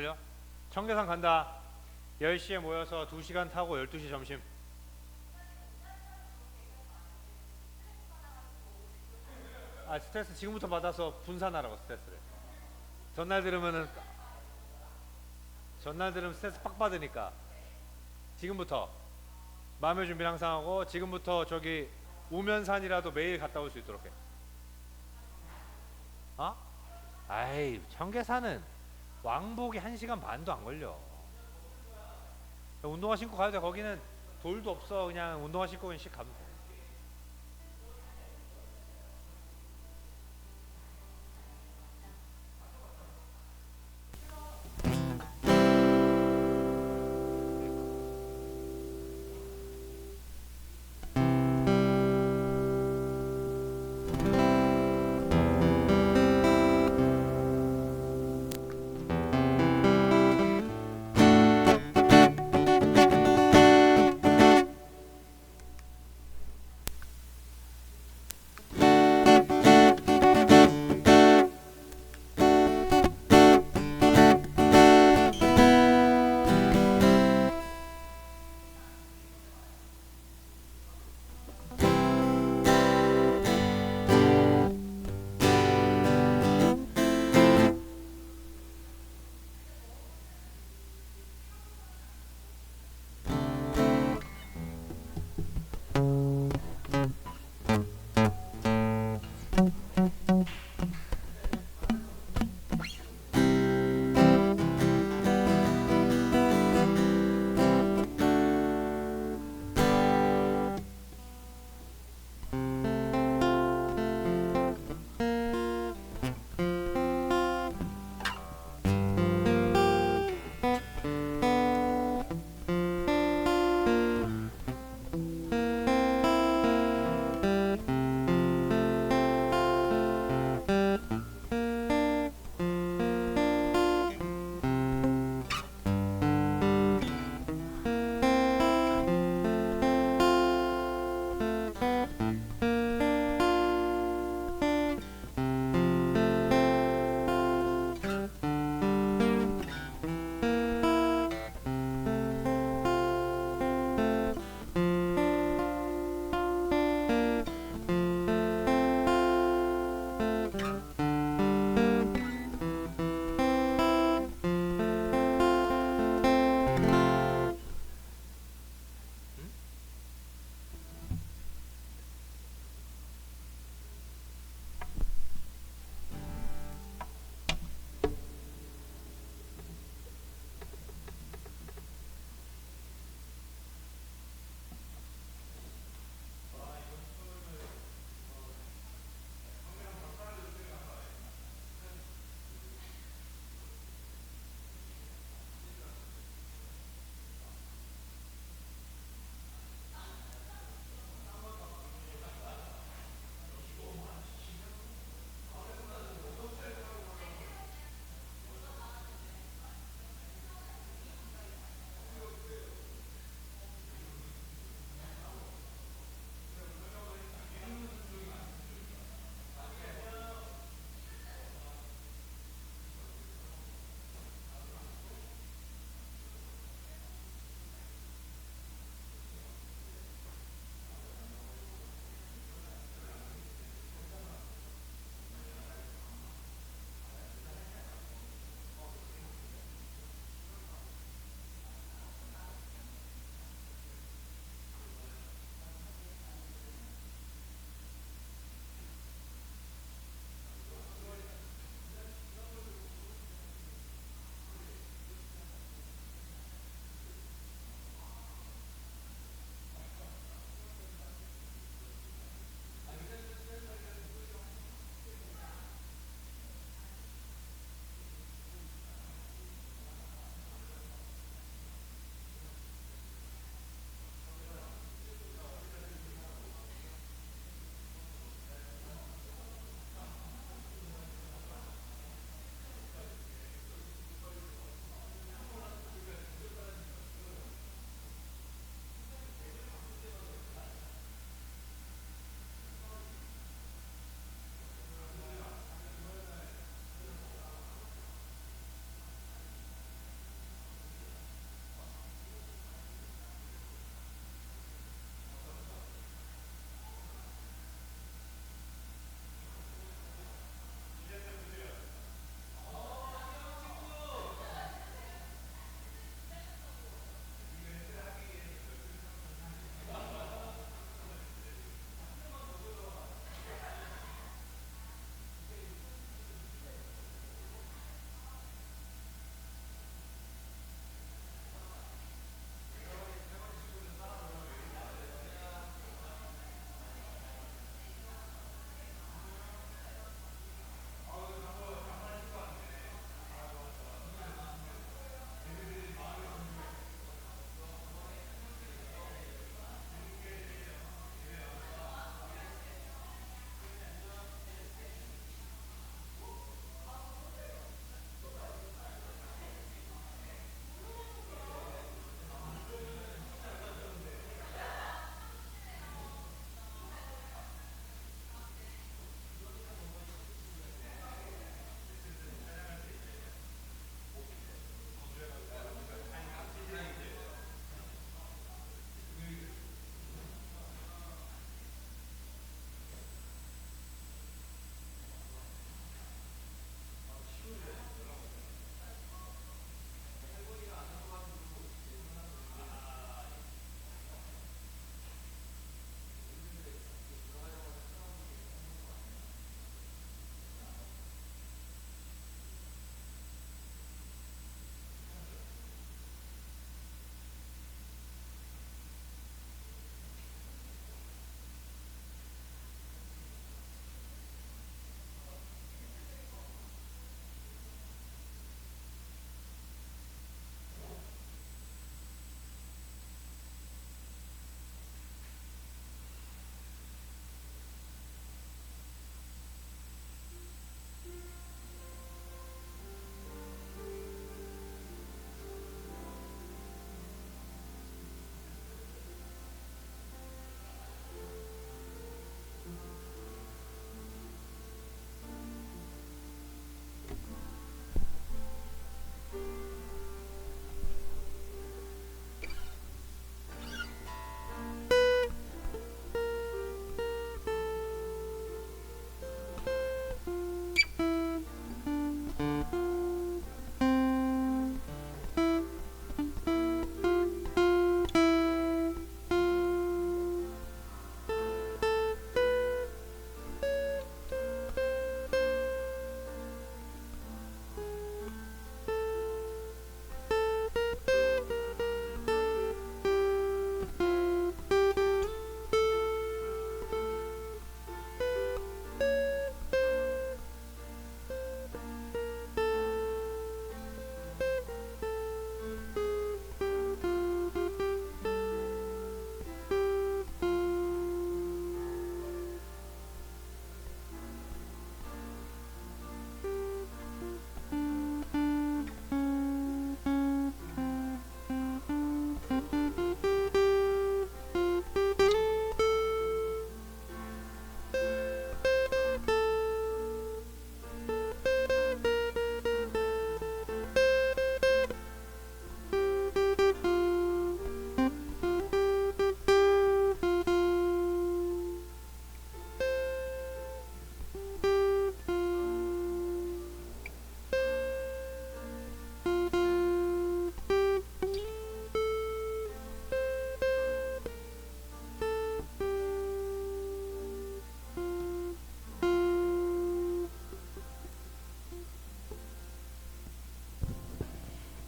걸려? 청계산 간다. 10시에 모여서 2시간 타고 12시 점심. 아, 스트레스 지금부터 받아서 분산하라고. 스트레스를 전날 들으면은 전날 들으면 스트레스 빡 받으니까 지금부터 마음의 준비를 항상 하고, 지금부터 저기 우면산이라도 매일 갔다 올 수 있도록 해. 어? 아이, 청계산은 왕복이 1시간 반도 안 걸려. 운동화 신고 가야 돼. 거기는 돌도 없어. 그냥 운동화 신고 그냥 씩 가면 돼.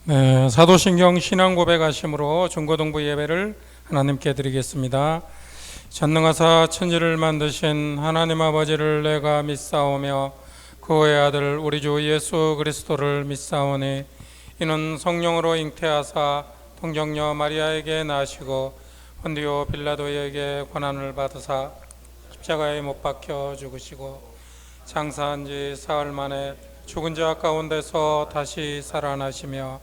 네, 사도신경 신앙 고백하심으로 중고등부 예배를 하나님께 드리겠습니다. 전능하사 천지를 만드신 하나님 아버지를 내가 믿사오며 그의 아들 우리 주 예수 그리스도를 믿사오니 이는 성령으로 잉태하사 동정녀 마리아에게 나시고 본디오 빌라도에게 고난을 받으사 십자가에 못 박혀 죽으시고 장사한 지 사흘 만에 죽은 자 가운데서 다시 살아나시며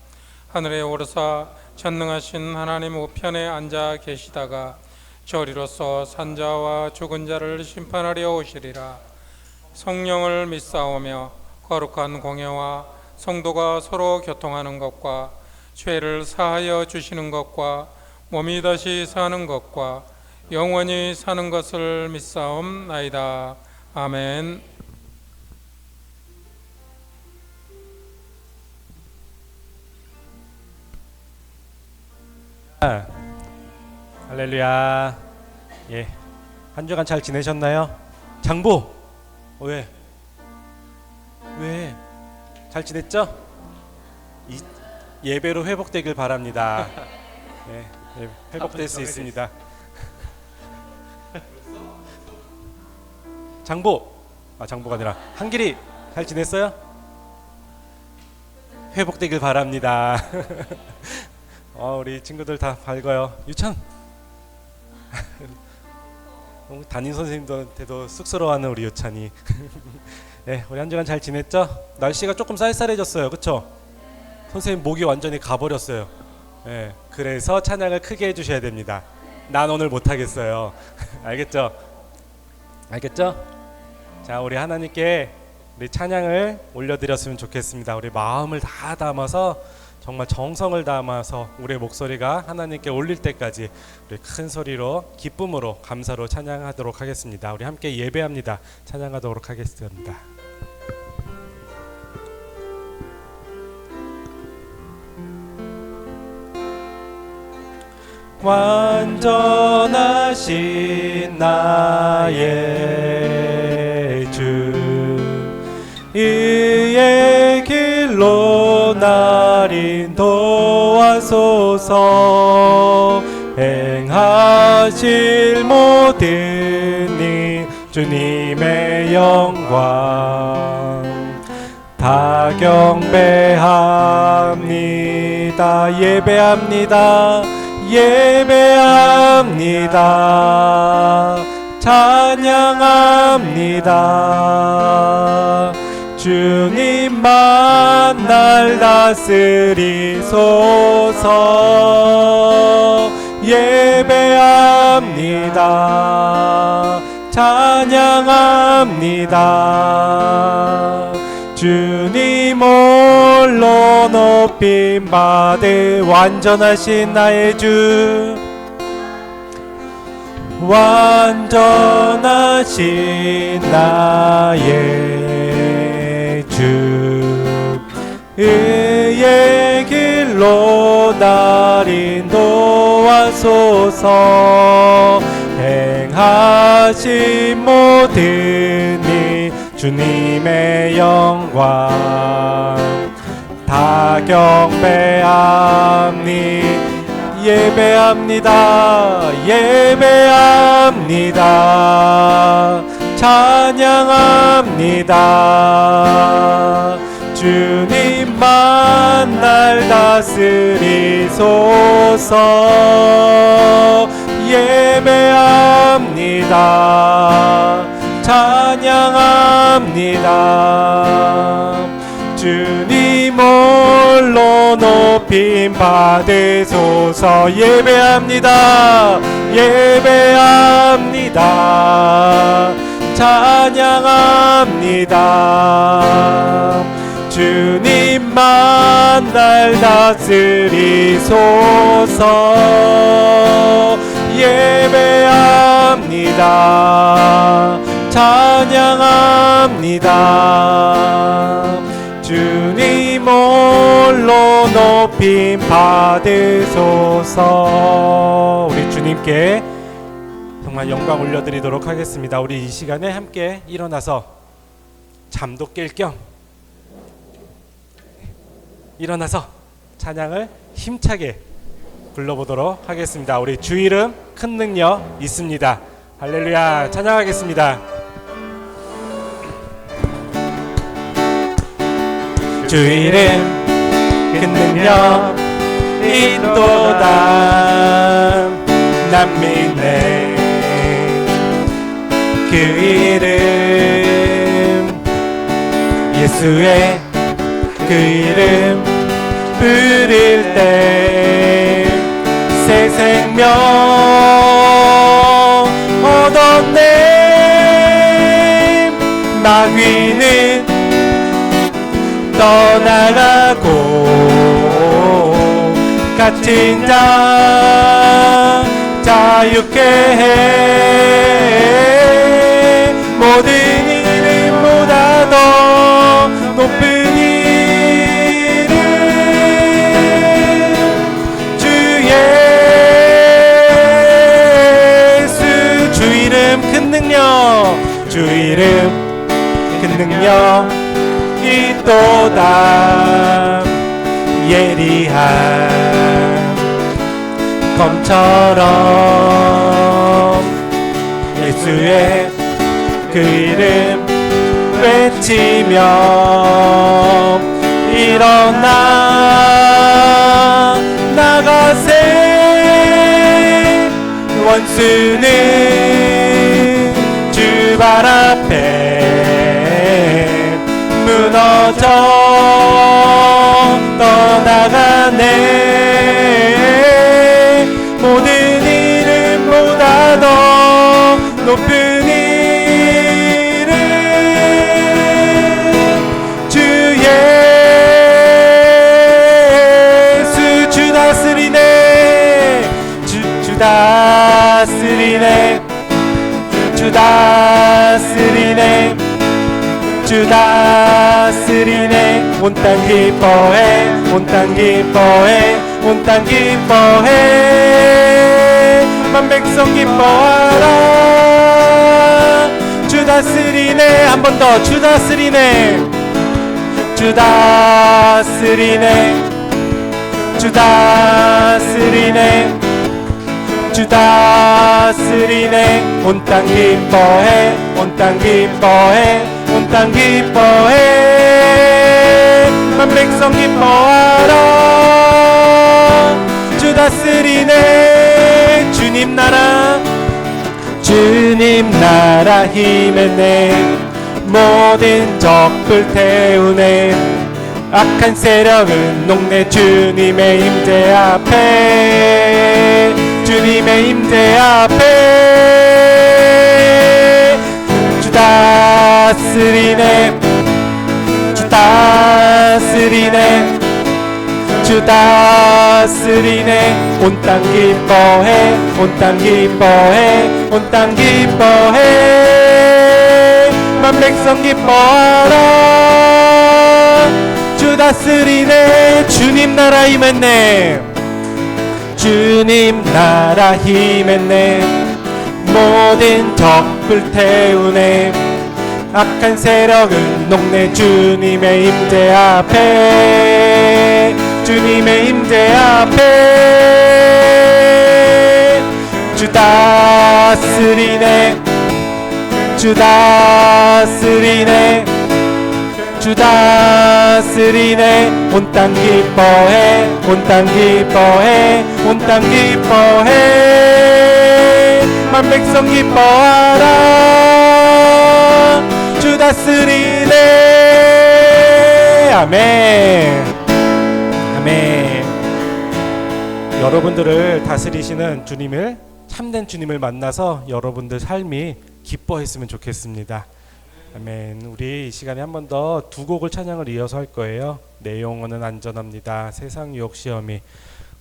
하늘에 오르사 전능하신 하나님 우편에 앉아 계시다가 저리로서 산자와 죽은 자를 심판하려 오시리라. 성령을 믿사오며 거룩한 공예와 성도가 서로 교통하는 것과 죄를 사하여 주시는 것과 몸이 다시 사는 것과 영원히 사는 것을 믿사옵나이다. 아멘. 할렐루야. 예, 한 주간 잘 지내셨나요? 장보, 왜? 잘 지냈죠? 예배로 회복되길 바랍니다. 네, 회복될 수 있습니다. 장보가 아니라 한길이 잘 지냈어요? 회복되길 바랍니다. 우리 친구들 다 밝아요. 유찬, 담임 선생님들한테도 쑥스러워하는 우리 유찬이. 네, 우리 한 주간 잘 지냈죠? 날씨가 조금 쌀쌀해졌어요, 그렇죠? 선생님 목이 완전히 가버렸어요. 네, 그래서 찬양을 크게 해주셔야 됩니다. 난 오늘 못하겠어요. 알겠죠? 자, 우리 하나님께 우리 찬양을 올려드렸으면 좋겠습니다. 우리 마음을 다 담아서, 정말 정성을 담아서 우리의 목소리가 하나님께 올릴 때까지 우리 큰 소리로 기쁨으로 감사로 찬양하도록 하겠습니다. 우리 함께 예배합니다. 찬양하도록 하겠습니다. 완전하신 나의 주, 의의 길로 날 인도하소서. 행하실 모든 일 주님의 영광 다 경배합니다. 예배합니다. 찬양합니다. 주님만 날 다스리소서. 예배합니다. 찬양합니다. 주님 홀로 높임 받으 완전하신 나의 주, 완전하신 나의 주, 의의 길로 날 인도하소서. 행하신 모든 일 주님의 영광 다 경배합니다. 예배합니다. 찬양합니다. 주님만 날 다스리소서. 예배합니다. 찬양합니다. 주님 홀로 높임 받으소서. 예배합니다. 찬양합니다. 주님만 날 다스리소서. 예배합니다. 찬양합니다. 주님 홀로 높임 받으소서. 우리 주님께 정말 영광 올려드리도록 하겠습니다. 우리 이 시간에 함께 일어나서 잠도 깰 겸 일어나서 찬양을 힘차게 불러보도록 하겠습니다. 우리 주 이름 큰 능력 있습니다. 할렐루야. 찬양하겠습니다. 주 이름 큰 능력 있도다 난 믿네 그 이름 예수의 그 이름 부를 때 새 생명 얻었네 마귀는 떠나가고 갇힌 자 자유케 해 모든 이름보다 더 높은 이름 주 예수 주 이름 큰 능력 주 이름 큰 능력 있도다 예리한 검처럼 예수의 그 이름 외치며 일어나 나가세 원수는 주 발 앞에 무너져 떠나가네 모든 이름보다 더 높은 이름 주 예수 주 다스리네 주 다스리네 주 다스리네 주 다스리네 온 땅 기뻐해 온 땅 기뻐해 온 땅 기뻐해 만 백성 기뻐하라 주 다스리네 한 번 더 주 다스리네 주 다스리네 주 다스리네 주 다스리네 온 땅 기뻐해 온 땅 기뻐해 온 땅 기뻐해 만 백성 기뻐하라 주 다스리네 주님 나라 힘의 내 모든 적을 태우네 악한 세력은 녹네 주님의 임재 앞에 주님의 임재 앞에 주 다스리네 주 다스리네 주 다스리네 온 땅 기뻐해 온 땅 기뻐해 온 땅 기뻐해 만 백성 기뻐하라 주 다스리네 주님 나라 임했네 주님 나라 힘했네 모든 적을 태우네 악한 세력은 녹네 주님의 임재 앞에 주님의 임재 앞에 주 다스리네 주 다스리네 주 다스리네 온 땅 기뻐해 온 땅 기뻐해 온 땅 기뻐해 만 백성 기뻐하라 주 다스리네 아멘 아멘 여러분들을 다스리시는 주님을 참된 주님을 만나서 여러분들 삶이 기뻐했으면 좋겠습니다. 아멘. 우리 이 시간에 한 번 더 두 곡을 찬양을 이어서 할 거예요. 내 영혼은 안전합니다. 세상 유혹 시험이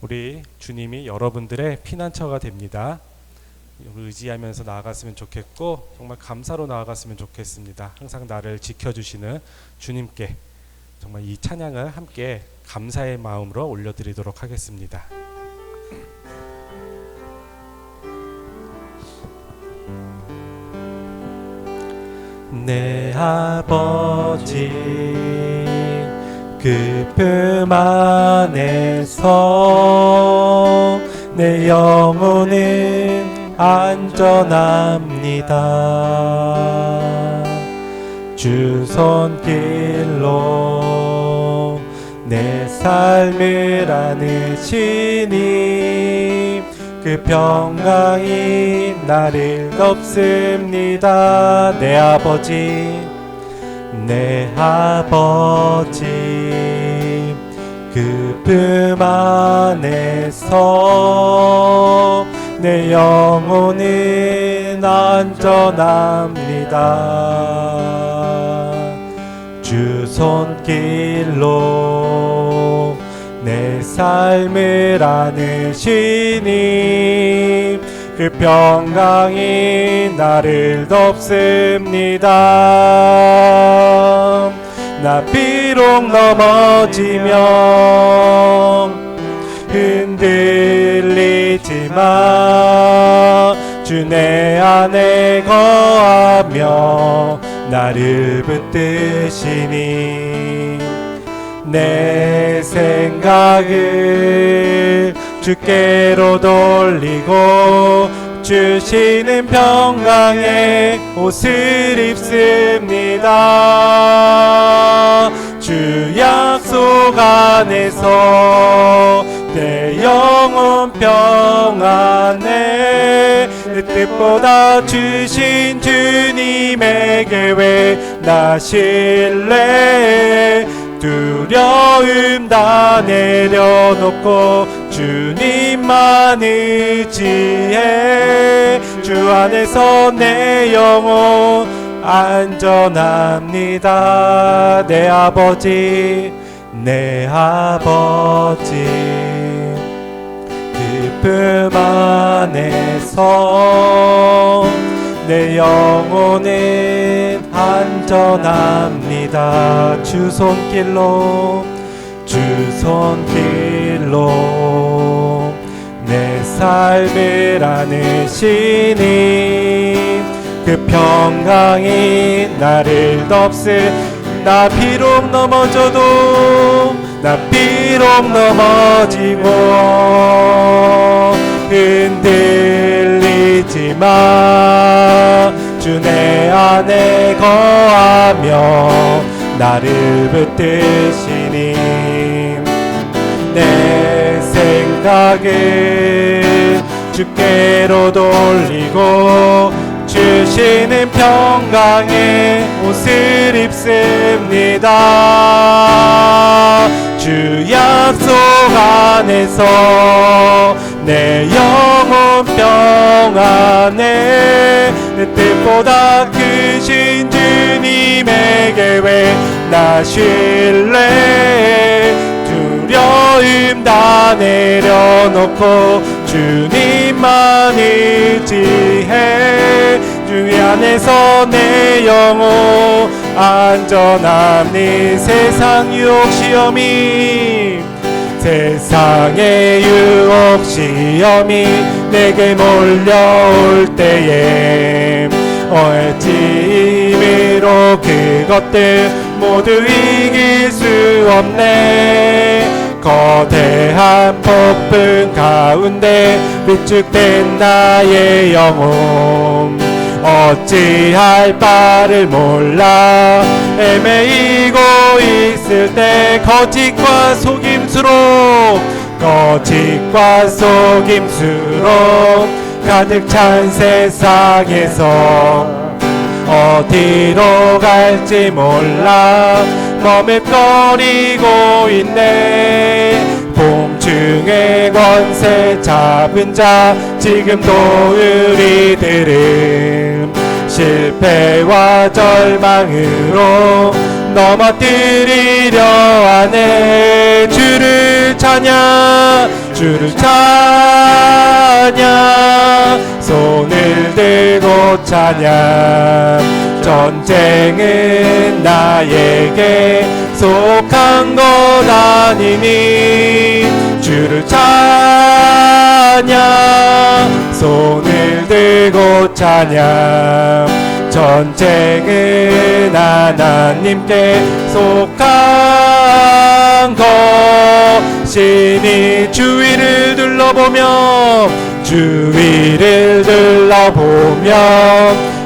우리 주님이 여러분들의 피난처가 됩니다. 의지하면서 나아갔으면 좋겠고 정말 감사로 나아갔으면 좋겠습니다. 항상 나를 지켜주시는 주님께 정말 이 찬양을 함께 감사의 마음으로 올려드리도록 하겠습니다. 내 아버지 그 품 안에서 내 영혼은 안전합니다. 주 손길로 내 삶을 안으시니 그 평강이 나를 덮습니다. 내 아버지 그 품 안에서 내 영혼은 안전합니다. 주 손길로 내 삶을 안으시니 그 평강이 나를 덮습니다. 나 비록 넘어지면 흔들리지마. 주 내 안에 거하며 나를 붙드시니 내 생각을 주께로 돌리고 주시는 평강의 옷을 입습니다. 주 약속 안에서 내 영혼 평안해. 내 뜻보다 주신 주님에게 왜 나 신뢰. 두려움 다 내려놓고 주님만 의지해. 주 안에서 내 영혼 안전합니다. 내 아버지 그 품 안에서 내 영혼은 안전합니다. 주 손길로 내 삶을 안으시니 그 평강이 나를 덮습니다. 나 비록 넘어지고 흔들리지마. 주 내 안에 거하며 나를 붙드시니 내 생각을 주께로 돌리고 주시는 평강의 옷을 입습니다. 주 약속 안에서 내 영혼 평안해. 내 뜻보다 크신 주님에게 왜 나 신뢰. 두려움 다 내려놓고 주님만 의지해. 주 안에서 내 영혼 안전함니. 세상의 유혹 시험이 내게 몰려올 때에 어찌 힘으로 그것들 모두 이길 수 없네. 거대한 폭풍 가운데 위축된 나의 영혼 어찌할 바를 몰라 헤매이고 있을 때 거짓과 속임수로 가득 찬 세상에서 어디로 갈지 몰라 머뭇거리고 있네. 공중의 권세 잡은 자 지금도 우리들은 실패와 절망으로 넘어뜨리려 하네. 주를 찬양 손을 들고 찬양. 전쟁은 나에게 속한 것 아니니 주를 찬양 손을 들고 찬양. 전쟁은 하나님께 속한 신이 주위를 둘러보면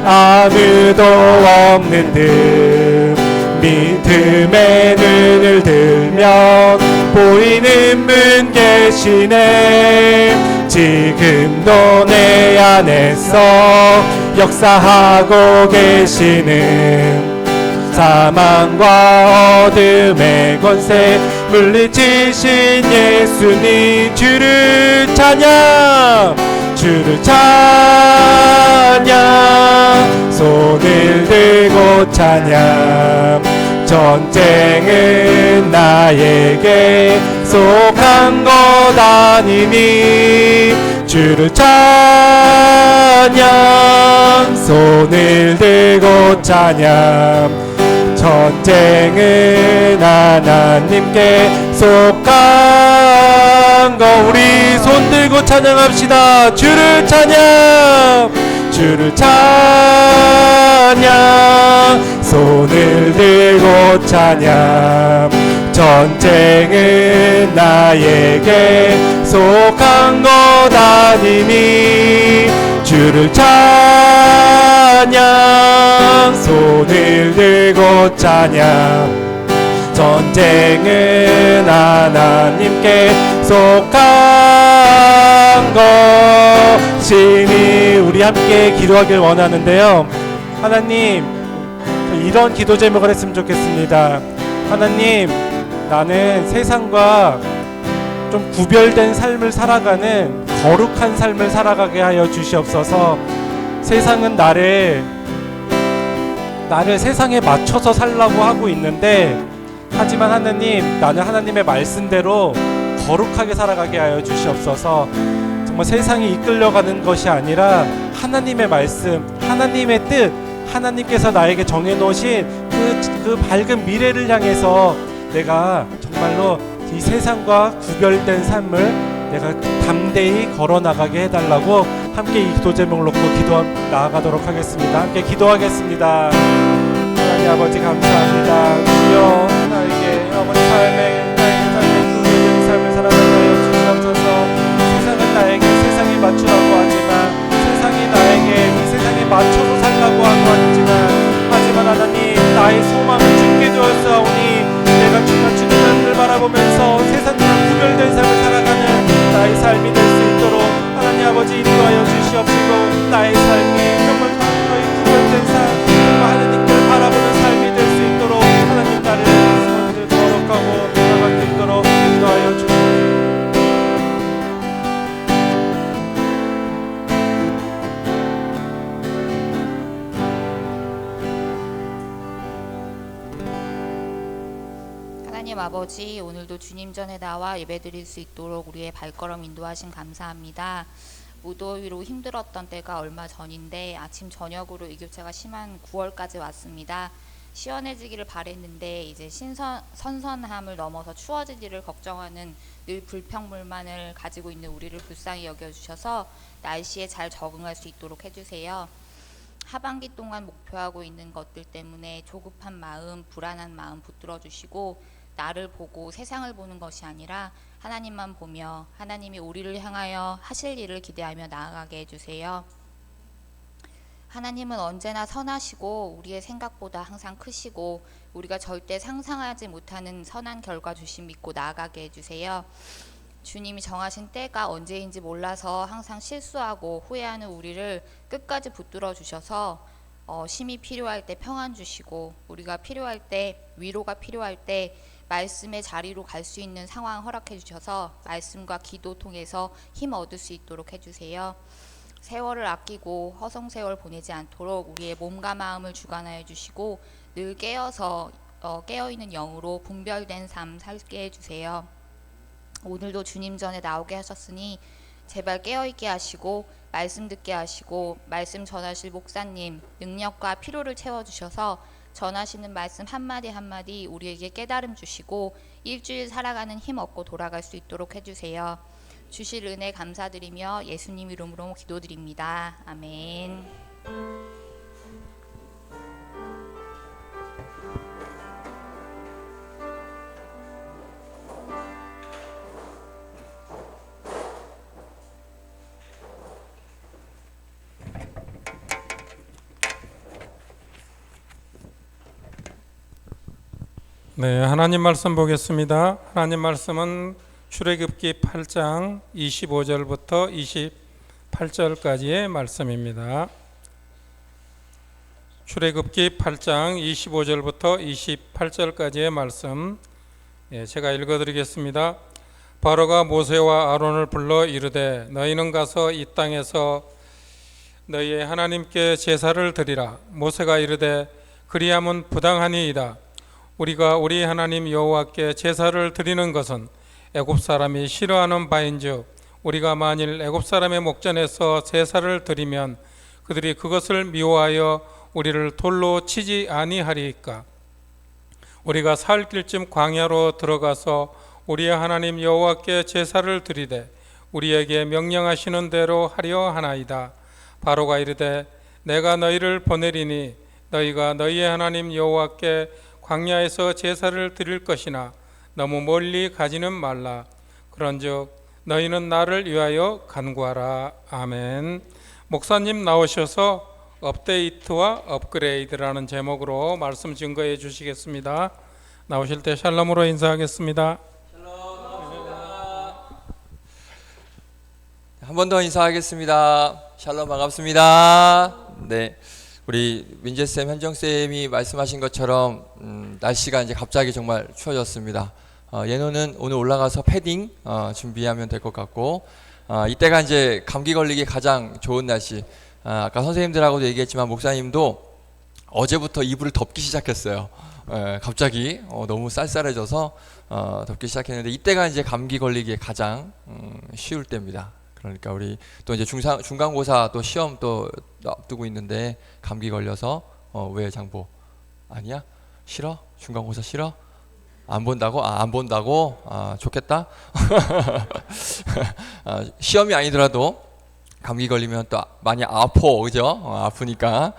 아무도 없는 듯 믿음의 눈을 들면 보이는 분 계시네. 지금도 내 안에서 역사하고 계시는 사망과 어둠의 권세 물리치신 예수님 주를 찬양 손을 들고 찬양 전쟁은 나에게 속한 것 아니니 주를 찬양 손을 들고 찬양 전쟁은 하나님께 속한 것 우리 손 들고 찬양합시다. 주를 찬양 손을 들고 찬양 전쟁은 나에게 속한 것 아니니 주를 찬양 손을 들고 찬양 전쟁은 하나님께 속한 것이니 우리 함께 기도하길 원하는데요. 하나님 이런 기도 제목을 했으면 좋겠습니다. 하나님 나는 세상과 좀 구별된 삶을 살아가는 거룩한 삶을 살아가게 하여 주시옵소서. 세상은 나를 세상에 맞춰서 살라고 하고 있는데 하지만 하나님 나는 하나님의 말씀대로 거룩하게 살아가게 하여 주시옵소서. 정말 세상이 이끌려가는 것이 아니라 하나님의 말씀, 하나님의 뜻, 하나님께서 나에게 정해놓으신 그 밝은 미래를 향해서 내가 정말로 이 세상과 구별된 삶을 내가 담대히 걸어나가게 해달라고 함께 이 기도 제목을 놓고 나아가도록 하겠습니다. 함께 기도하겠습니다. 하나님 아버지 감사합니다. 주여 나에게 어머니 나에게 삶의 구별된 삶을 살아가게 하여 주시옵소서. 세상은 나에게 세상에 맞추라고 하지만 세상이 나에게 이 세상에 맞춰서 살라고 하고 하지만 하나님 나의 소망을 주께 주었사오니 내가 정말 주님을 바라보면서 세상과 구별된 삶을 살아가는 나의 삶이 될 수 있도록 하나님 아버지 인도하여 주시옵시고 나의 삶이 정말 너희 구별된 삶 정말 하나님을 바라보는 삶이 될 수 있도록 하나님 나를 거룩하고 나갈 수 있도록 인도하여 주시옵소서. 하나님 아버지 오늘도 주님 전에 나와 예배드릴 수 있도록 우리의 발걸음 인도하신 감사합니다. 무더위로 힘들었던 때가 얼마 전인데 아침 저녁으로 일교차가 심한 9월까지 왔습니다. 시원해지기를 바랬는데 이제 선선함을 넘어서 추워지기를 걱정하는 늘 불평불만을 가지고 있는 우리를 불쌍히 여겨주셔서 날씨에 잘 적응할 수 있도록 해주세요. 하반기 동안 목표하고 있는 것들 때문에 조급한 마음, 불안한 마음 붙들어 주시고 나를 보고 세상을 보는 것이 아니라 하나님만 보며 하나님이 우리를 향하여 하실 일을 기대하며 나아가게 해주세요. 하나님은 언제나 선하시고 우리의 생각보다 항상 크시고 우리가 절대 상상하지 못하는 선한 결과 주심 믿고 나아가게 해주세요. 주님이 정하신 때가 언제인지 몰라서 항상 실수하고 후회하는 우리를 끝까지 붙들어 주셔서 힘이 필요할 때 평안 주시고 우리가 필요할 때 위로가 필요할 때 말씀의 자리로 갈 수 있는 상황 허락해 주셔서 말씀과 기도 통해서 힘 얻을 수 있도록 해주세요. 세월을 아끼고 허송세월 보내지 않도록 우리의 몸과 마음을 주관하여 주시고 늘 깨어서 깨어있는 영으로 분별된 삶 살게 해주세요. 오늘도 주님 전에 나오게 하셨으니 제발 깨어있게 하시고 말씀 듣게 하시고 말씀 전하실 목사님 능력과 필요를 채워주셔서 전하시는 말씀 한마디 한마디 우리에게 깨달음 주시고 일주일 살아가는 힘 얻고 돌아갈 수 있도록 해주세요. 주실 은혜 감사드리며 예수님 이름으로 기도드립니다. 아멘. 네, 하나님 말씀 보겠습니다. 하나님 말씀은 출애굽기 8장 25절부터 28절까지의 말씀입니다. 출애굽기 8장 25절부터 28절까지의 말씀, 제가 읽어드리겠습니다. 바로가 모세와 아론을 불러 이르되 너희는 가서 이 땅에서 너희의 하나님께 제사를 드리라. 모세가 이르되 그리함은 부당하니이다. 우리가 우리 하나님 여호와께 제사를 드리는 것은 애굽 사람이 싫어하는 바인즉 우리가 만일 애굽 사람의 목전에서 제사를 드리면 그들이 그것을 미워하여 우리를 돌로 치지 아니하리이까. 우리가 살 길쯤 광야로 들어가서 우리의 하나님 여호와께 제사를 드리되 우리에게 명령하시는 대로 하려 하나이다. 바로가 이르되 내가 너희를 보내리니 너희가 너희의 하나님 여호와께 광야에서 제사를 드릴 것이나 너무 멀리 가지는 말라. 그런즉 너희는 나를 위하여 간구하라. 아멘. 목사님 나오셔서 업데이트와 업그레이드라는 제목으로 말씀 증거해 주시겠습니다. 나오실 때 샬롬으로 인사하겠습니다. 한 번 더 인사하겠습니다. 샬롬 반갑습니다. 네, 우리 민재쌤, 현정쌤이 말씀하신 것처럼 날씨가 이제 갑자기 정말 추워졌습니다. 예노는 오늘 올라가서 패딩 준비하면 될 것 같고, 이때가 이제 감기 걸리기 가장 좋은 날씨. 아까 선생님들하고도 얘기했지만 목사님도 어제부터 이불을 덮기 시작했어요. 갑자기 너무 쌀쌀해져서 덮기 시작했는데, 이때가 이제 감기 걸리기에 가장 쉬울 때입니다. 그러니까 우리 또 이제 중간고사 또 시험 또 앞두고 있는데 감기 걸려서 왜 장보 아니야? 싫어? 중간고사 싫어? 안 본다고? 안 본다고? 좋겠다. 시험이 아니더라도 감기 걸리면 또 많이 그죠? 아프니까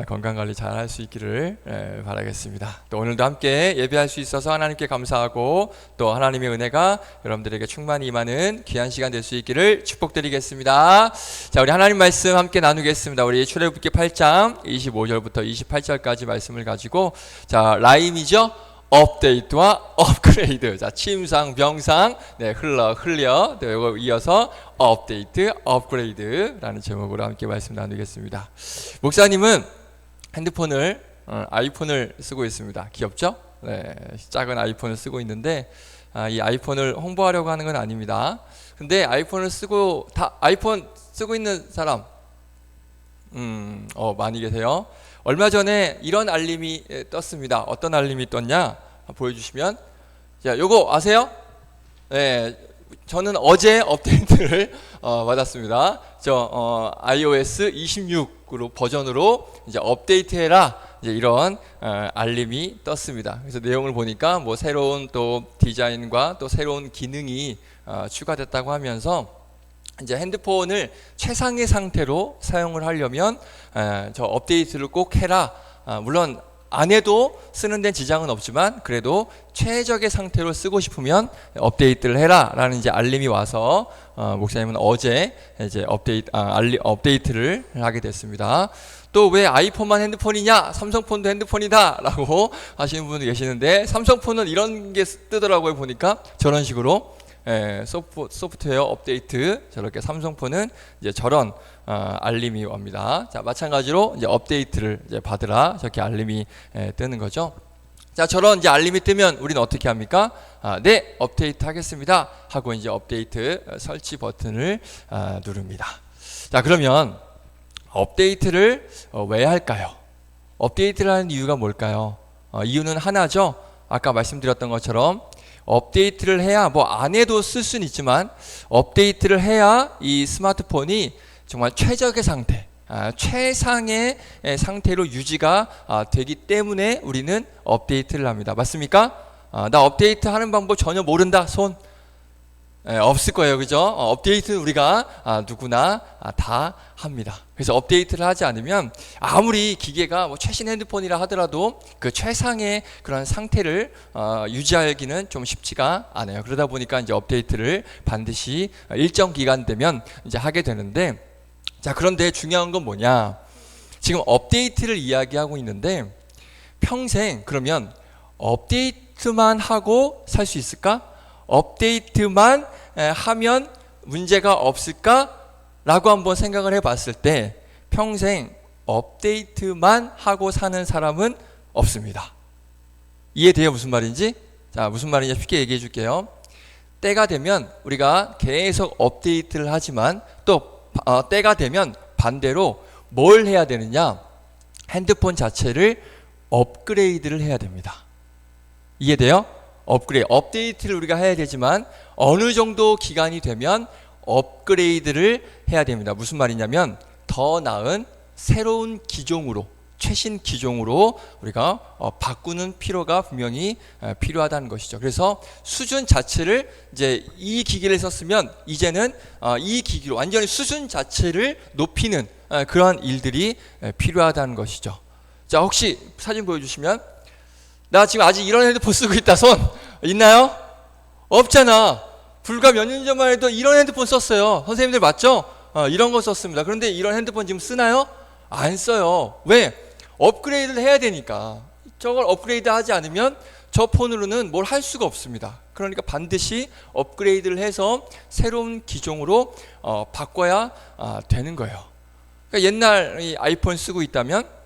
건강관리 잘 할 수 있기를 바라겠습니다. 또 오늘도 함께 예배할 수 있어서 하나님께 감사하고, 또 하나님의 은혜가 여러분들에게 충만히 임하는 귀한 시간 될 수 있기를 축복드리겠습니다. 자, 우리 하나님 말씀 함께 나누겠습니다. 우리 출애굽기 8장 25절부터 28절까지 말씀을 가지고, 자, 라임이죠? 업데이트와 업그레이드. 자, 침상, 병상, 네, 흘려, 네, 이거 이어서 업데이트, 업그레이드라는 제목으로 함께 말씀 나누겠습니다. 목사님은 핸드폰을, 아이폰을 쓰고 있습니다. 귀엽죠? 네, 작은 아이폰을 쓰고 있는데, 이 아이폰을 홍보하려고 하는 건 아닙니다. 근데 아이폰 쓰고 있는 사람, 많이 계세요. 얼마 전에 이런 알림이 떴습니다. 어떤 알림이 떴냐? 보여주시면, 자, 요거 아세요? 네, 저는 어제 업데이트를 받았습니다. iOS 26으로 버전으로 이제 업데이트해라, 이제 이런 알림이 떴습니다. 그래서 내용을 보니까 뭐 새로운 또 디자인과 또 새로운 기능이 추가됐다고 하면서, 이제 핸드폰을 최상의 상태로 사용을 하려면 저 업데이트를 꼭 해라. 물론 안 해도 쓰는 데 지장은 없지만 그래도 최적의 상태로 쓰고 싶으면 업데이트를 해라 라는 이제 알림이 와서 목사님은 어제 이제 업데이트를 하게 됐습니다. 또 왜 아이폰만 핸드폰이냐? 삼성폰도 핸드폰이다 라고 하시는 분도 계시는데, 삼성폰은 이런 게 뜨더라고요. 보니까 저런 식으로 소프트웨어 업데이트, 저렇게 삼성폰은 이제 저런 알림이 옵니다. 자, 마찬가지로 이제 업데이트를 이제 받으라, 저렇게 알림이 뜨는 거죠. 자, 저런 이제 알림이 뜨면 우리는 어떻게 합니까? 네, 업데이트 하겠습니다 하고 이제 업데이트 설치 버튼을 누릅니다. 자, 그러면 업데이트를 왜 할까요? 업데이트를 하는 이유가 뭘까요? 이유는 하나죠. 아까 말씀드렸던 것처럼 업데이트를 해야, 뭐 안 해도 쓸 수는 있지만 업데이트를 해야 이 스마트폰이 정말 최적의 상태, 최상의 상태로 유지가 되기 때문에 우리는 업데이트를 합니다. 맞습니까? 나 업데이트 하는 방법 전혀 모른다, 손? 없을 거예요, 그죠? 업데이트는 우리가 누구나 다 합니다. 그래서 업데이트를 하지 않으면 아무리 기계가 뭐 최신 핸드폰이라 하더라도 그 최상의 그런 상태를 유지하기는 좀 쉽지가 않아요. 그러다 보니까 이제 업데이트를 반드시 일정 기간 되면 이제 하게 되는데, 자, 그런데 중요한 건 뭐냐? 지금 업데이트를 이야기하고 있는데, 평생 그러면 업데이트만 하고 살 수 있을까? 업데이트만 하면 문제가 없을까? 라고 한번 생각을 해봤을 때 평생 업데이트만 하고 사는 사람은 없습니다. 이해돼요? 무슨 말인지? 자, 무슨 말인지 쉽게 얘기해 줄게요. 때가 되면 우리가 계속 업데이트를 하지만 또 때가 되면 반대로 뭘 해야 되느냐? 핸드폰 자체를 업그레이드를 해야 됩니다. 이해돼요? 업데이트를 우리가 해야 되지만 어느 정도 기간이 되면 업그레이드를 해야 됩니다. 무슨 말이냐면 더 나은 새로운 기종으로, 최신 기종으로 우리가 바꾸는 필요가 분명히 필요하다는 것이죠. 그래서 수준 자체를 이제 이 기기를 썼으면 이제는 이 기기로 완전히 수준 자체를 높이는 그러한 일들이 필요하다는 것이죠. 자, 혹시 사진 보여주시면, 나 지금 아직 이런 핸드폰 쓰고 있다 손 있나요? 없잖아. 불과 몇 년 전만 해도 이런 핸드폰 썼어요. 선생님들 맞죠? 이런 거 썼습니다. 그런데 이런 핸드폰 지금 쓰나요? 안 써요. 왜? 업그레이드를 해야 되니까. 저걸 업그레이드 하지 않으면 저 폰으로는 뭘 할 수가 없습니다. 그러니까 반드시 업그레이드를 해서 새로운 기종으로 바꿔야 되는 거예요. 그러니까 옛날 이 아이폰 쓰고 있다면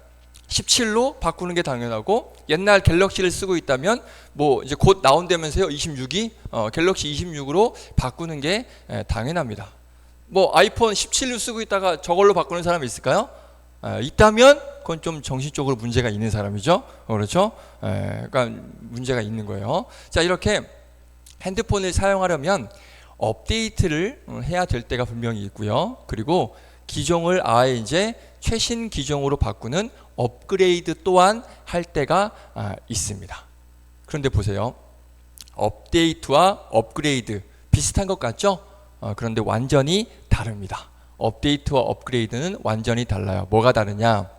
17로 바꾸는 게 당연하고, 옛날 갤럭시를 쓰고 있다면 뭐 이제 곧 나온다면서요, 26이 갤럭시 26으로 바꾸는 게 당연합니다. 뭐 아이폰 17로 쓰고 있다가 저걸로 바꾸는 사람이 있을까요? 있다면 그건 좀 정신적으로 문제가 있는 사람이죠. 그렇죠? 그러니까 문제가 있는 거예요. 자, 이렇게 핸드폰을 사용하려면 업데이트를 해야 될 때가 분명히 있고요. 그리고 기종을 아예 이제 최신 기종으로 바꾸는 업그레이드 또한 할 때가 있습니다. 그런데 보세요. 업데이트와 업그레이드 비슷한 것 같죠? 그런데 완전히 다릅니다. 업데이트와 업그레이드는 완전히 달라요. 뭐가 다르냐?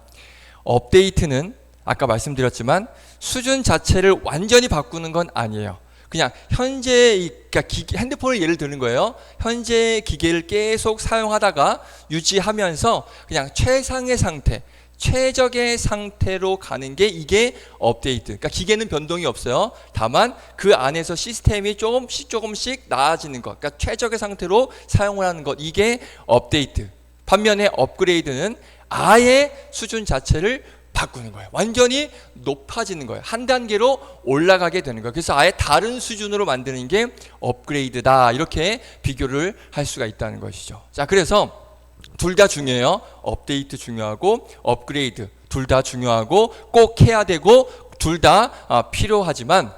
업데이트는 아까 말씀드렸지만 수준 자체를 완전히 바꾸는 건 아니에요. 그냥 현재 그러니까 핸드폰을 예를 드는 거예요. 현재 기계를 계속 사용하다가 유지하면서 그냥 최상의 상태, 최적의 상태로 가는 게 이게 업데이트. 그러니까 기계는 변동이 없어요. 다만 그 안에서 시스템이 조금씩 나아지는 것. 그러니까 최적의 상태로 사용을 하는 것. 이게 업데이트. 반면에 업그레이드는 아예 수준 자체를 바꾸는 거예요. 완전히 높아지는 거예요. 한 단계로 올라가게 되는 거예요. 그래서 아예 다른 수준으로 만드는 게 업그레이드다. 이렇게 비교를 할 수가 있다는 것이죠. 자, 그래서 둘 다 중요해요. 업데이트 중요하고 업그레이드 둘 다 중요하고 꼭 해야 되고 둘 다 필요하지만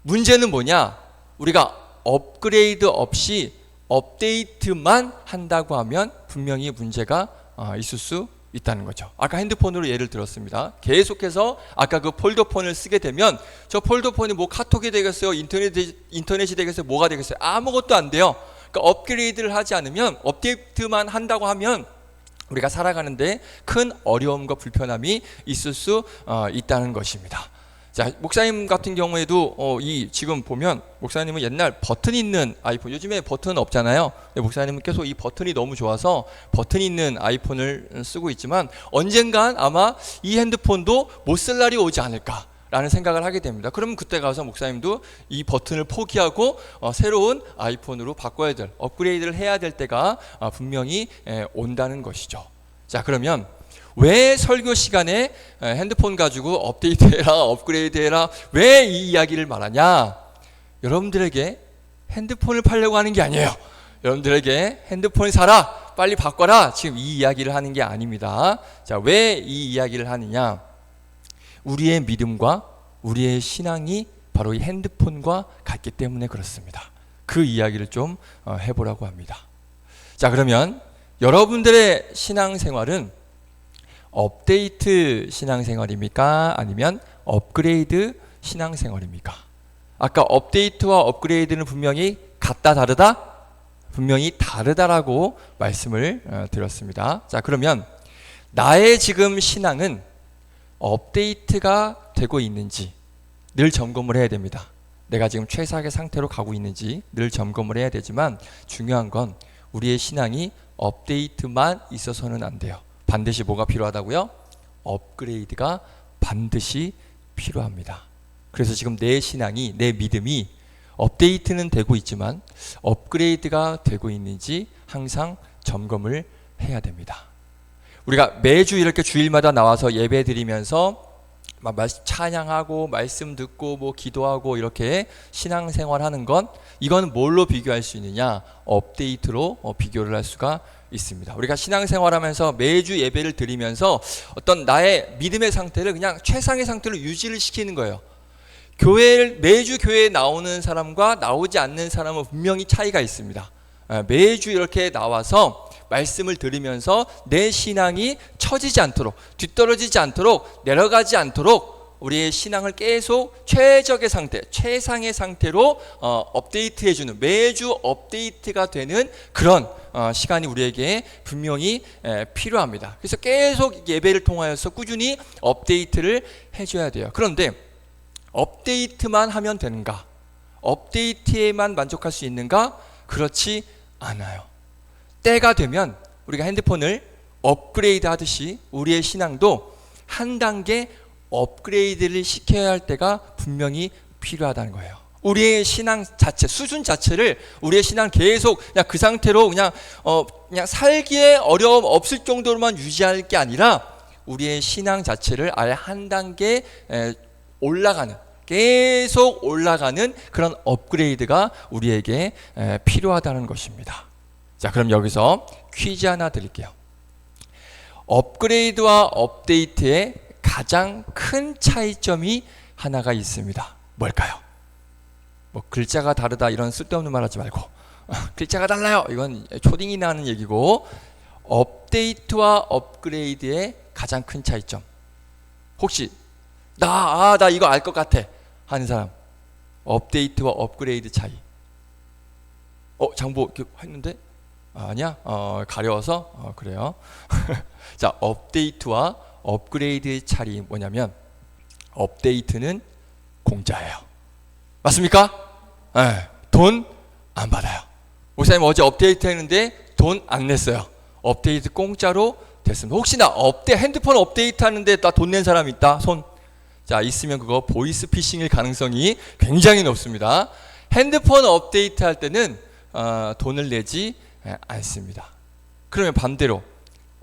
문제는 뭐냐? 우리가 업그레이드 없이 업데이트만 한다고 하면 분명히 문제가 있을 수 있다는 거죠. 아까 핸드폰으로 예를 들었습니다. 계속해서 아까 그 폴더폰을 쓰게 되면 저 폴더폰이 뭐 카톡이 되겠어요? 인터넷이 되겠어요? 뭐가 되겠어요? 아무것도 안 돼요. 그러니까 업그레이드를 하지 않으면, 업데이트만 한다고 하면 우리가 살아가는데 큰 어려움과 불편함이 있을 수 있다는 것입니다. 자, 목사님 같은 경우에도 이 지금 보면 목사님은 옛날 버튼 있는 아이폰, 요즘에 버튼 없잖아요. 목사님은 계속 이 버튼이 너무 좋아서 버튼 있는 아이폰을 쓰고 있지만 언젠간 아마 이 핸드폰도 못 쓸 날이 오지 않을까 라는 생각을 하게 됩니다. 그러면 그때 가서 목사님도 이 버튼을 포기하고 새로운 아이폰으로 바꿔야 될, 업그레이드를 해야 될 때가 분명히 온다는 것이죠. 자, 그러면 왜 설교 시간에 핸드폰 가지고 업데이트해라, 업그레이드해라, 왜 이 이야기를 말하냐? 여러분들에게 핸드폰을 팔려고 하는 게 아니에요. 여러분들에게 핸드폰 사라, 빨리 바꿔라, 지금 이 이야기를 하는 게 아닙니다. 자, 왜 이 이야기를 하느냐? 우리의 믿음과 우리의 신앙이 바로 이 핸드폰과 같기 때문에 그렇습니다. 그 이야기를 좀 해보라고 합니다. 자, 그러면 여러분들의 신앙생활은 업데이트 신앙생활입니까? 아니면 업그레이드 신앙생활입니까? 아까 업데이트와 업그레이드는 분명히 같다 다르다? 분명히 다르다라고 말씀을 드렸습니다. 자, 그러면 나의 지금 신앙은 업데이트가 되고 있는지 늘 점검을 해야 됩니다. 내가 지금 최상의 상태로 가고 있는지 늘 점검을 해야 되지만 중요한 건 우리의 신앙이 업데이트만 있어서는 안 돼요. 반드시 뭐가 필요하다고요? 업그레이드가 반드시 필요합니다. 그래서 지금 내 신앙이, 내 믿음이 업데이트는 되고 있지만 업그레이드가 되고 있는지 항상 점검을 해야 됩니다. 우리가 매주 이렇게 주일마다 나와서 예배 드리면서 막 찬양하고 말씀 듣고 뭐 기도하고 이렇게 신앙생활하는 건, 이건 뭘로 비교할 수 있느냐? 업데이트로 비교를 할 수가 있습니다. 우리가 신앙생활하면서 매주 예배를 드리면서 어떤 나의 믿음의 상태를 그냥 최상의 상태로 유지를 시키는 거예요. 매주 교회에 나오는 사람과 나오지 않는 사람은 분명히 차이가 있습니다. 매주 이렇게 나와서 말씀을 들으면서 내 신앙이 처지지 않도록, 뒤떨어지지 않도록, 내려가지 않도록 우리의 신앙을 계속 최적의 상태, 최상의 상태로 업데이트해주는, 매주 업데이트가 되는 그런 시간이 우리에게 분명히 필요합니다. 그래서 계속 예배를 통하여서 꾸준히 업데이트를 해줘야 돼요. 그런데 업데이트만 하면 되는가? 업데이트에만 만족할 수 있는가? 그렇지 않아요. 때가 되면 우리가 핸드폰을 업그레이드 하듯이 우리의 신앙도 한 단계 업그레이드를 시켜야 할 때가 분명히 필요하다는 거예요. 우리의 신앙 자체, 수준 자체를, 우리의 신앙 계속 그냥 그 상태로 그냥 살기에 어려움 없을 정도로만 유지할 게 아니라 우리의 신앙 자체를 아예 한 단계 올라가는, 계속 올라가는 그런 업그레이드가 우리에게 필요하다는 것입니다. 자, 그럼 여기서 퀴즈 하나 드릴게요. 업그레이드와 업데이트의 가장 큰 차이점이 하나가 있습니다. 뭘까요? 뭐 글자가 다르다 이런 쓸데없는 말 하지 말고 글자가 달라요, 이건 초딩이 나는 얘기고, 업데이트와 업그레이드의 가장 큰 차이점, 혹시 나 이거 알 것 같아 하는 사람, 업데이트와 업그레이드 차이. 장보 했는데 아니야? 가려워서? 그래요. 자, 업데이트와 업그레이드의 차이 뭐냐면, 업데이트는 공짜예요. 맞습니까? 네, 돈 안 받아요. 목사님 어제 업데이트 했는데 돈 안 냈어요. 업데이트 공짜로 됐습니다. 혹시나 핸드폰 업데이트 하는데 나 돈 낸 사람 있다? 손. 자, 있으면 그거 보이스피싱일 가능성이 굉장히 높습니다. 핸드폰 업데이트 할 때는 돈을 내지 않습니다. 그러면 반대로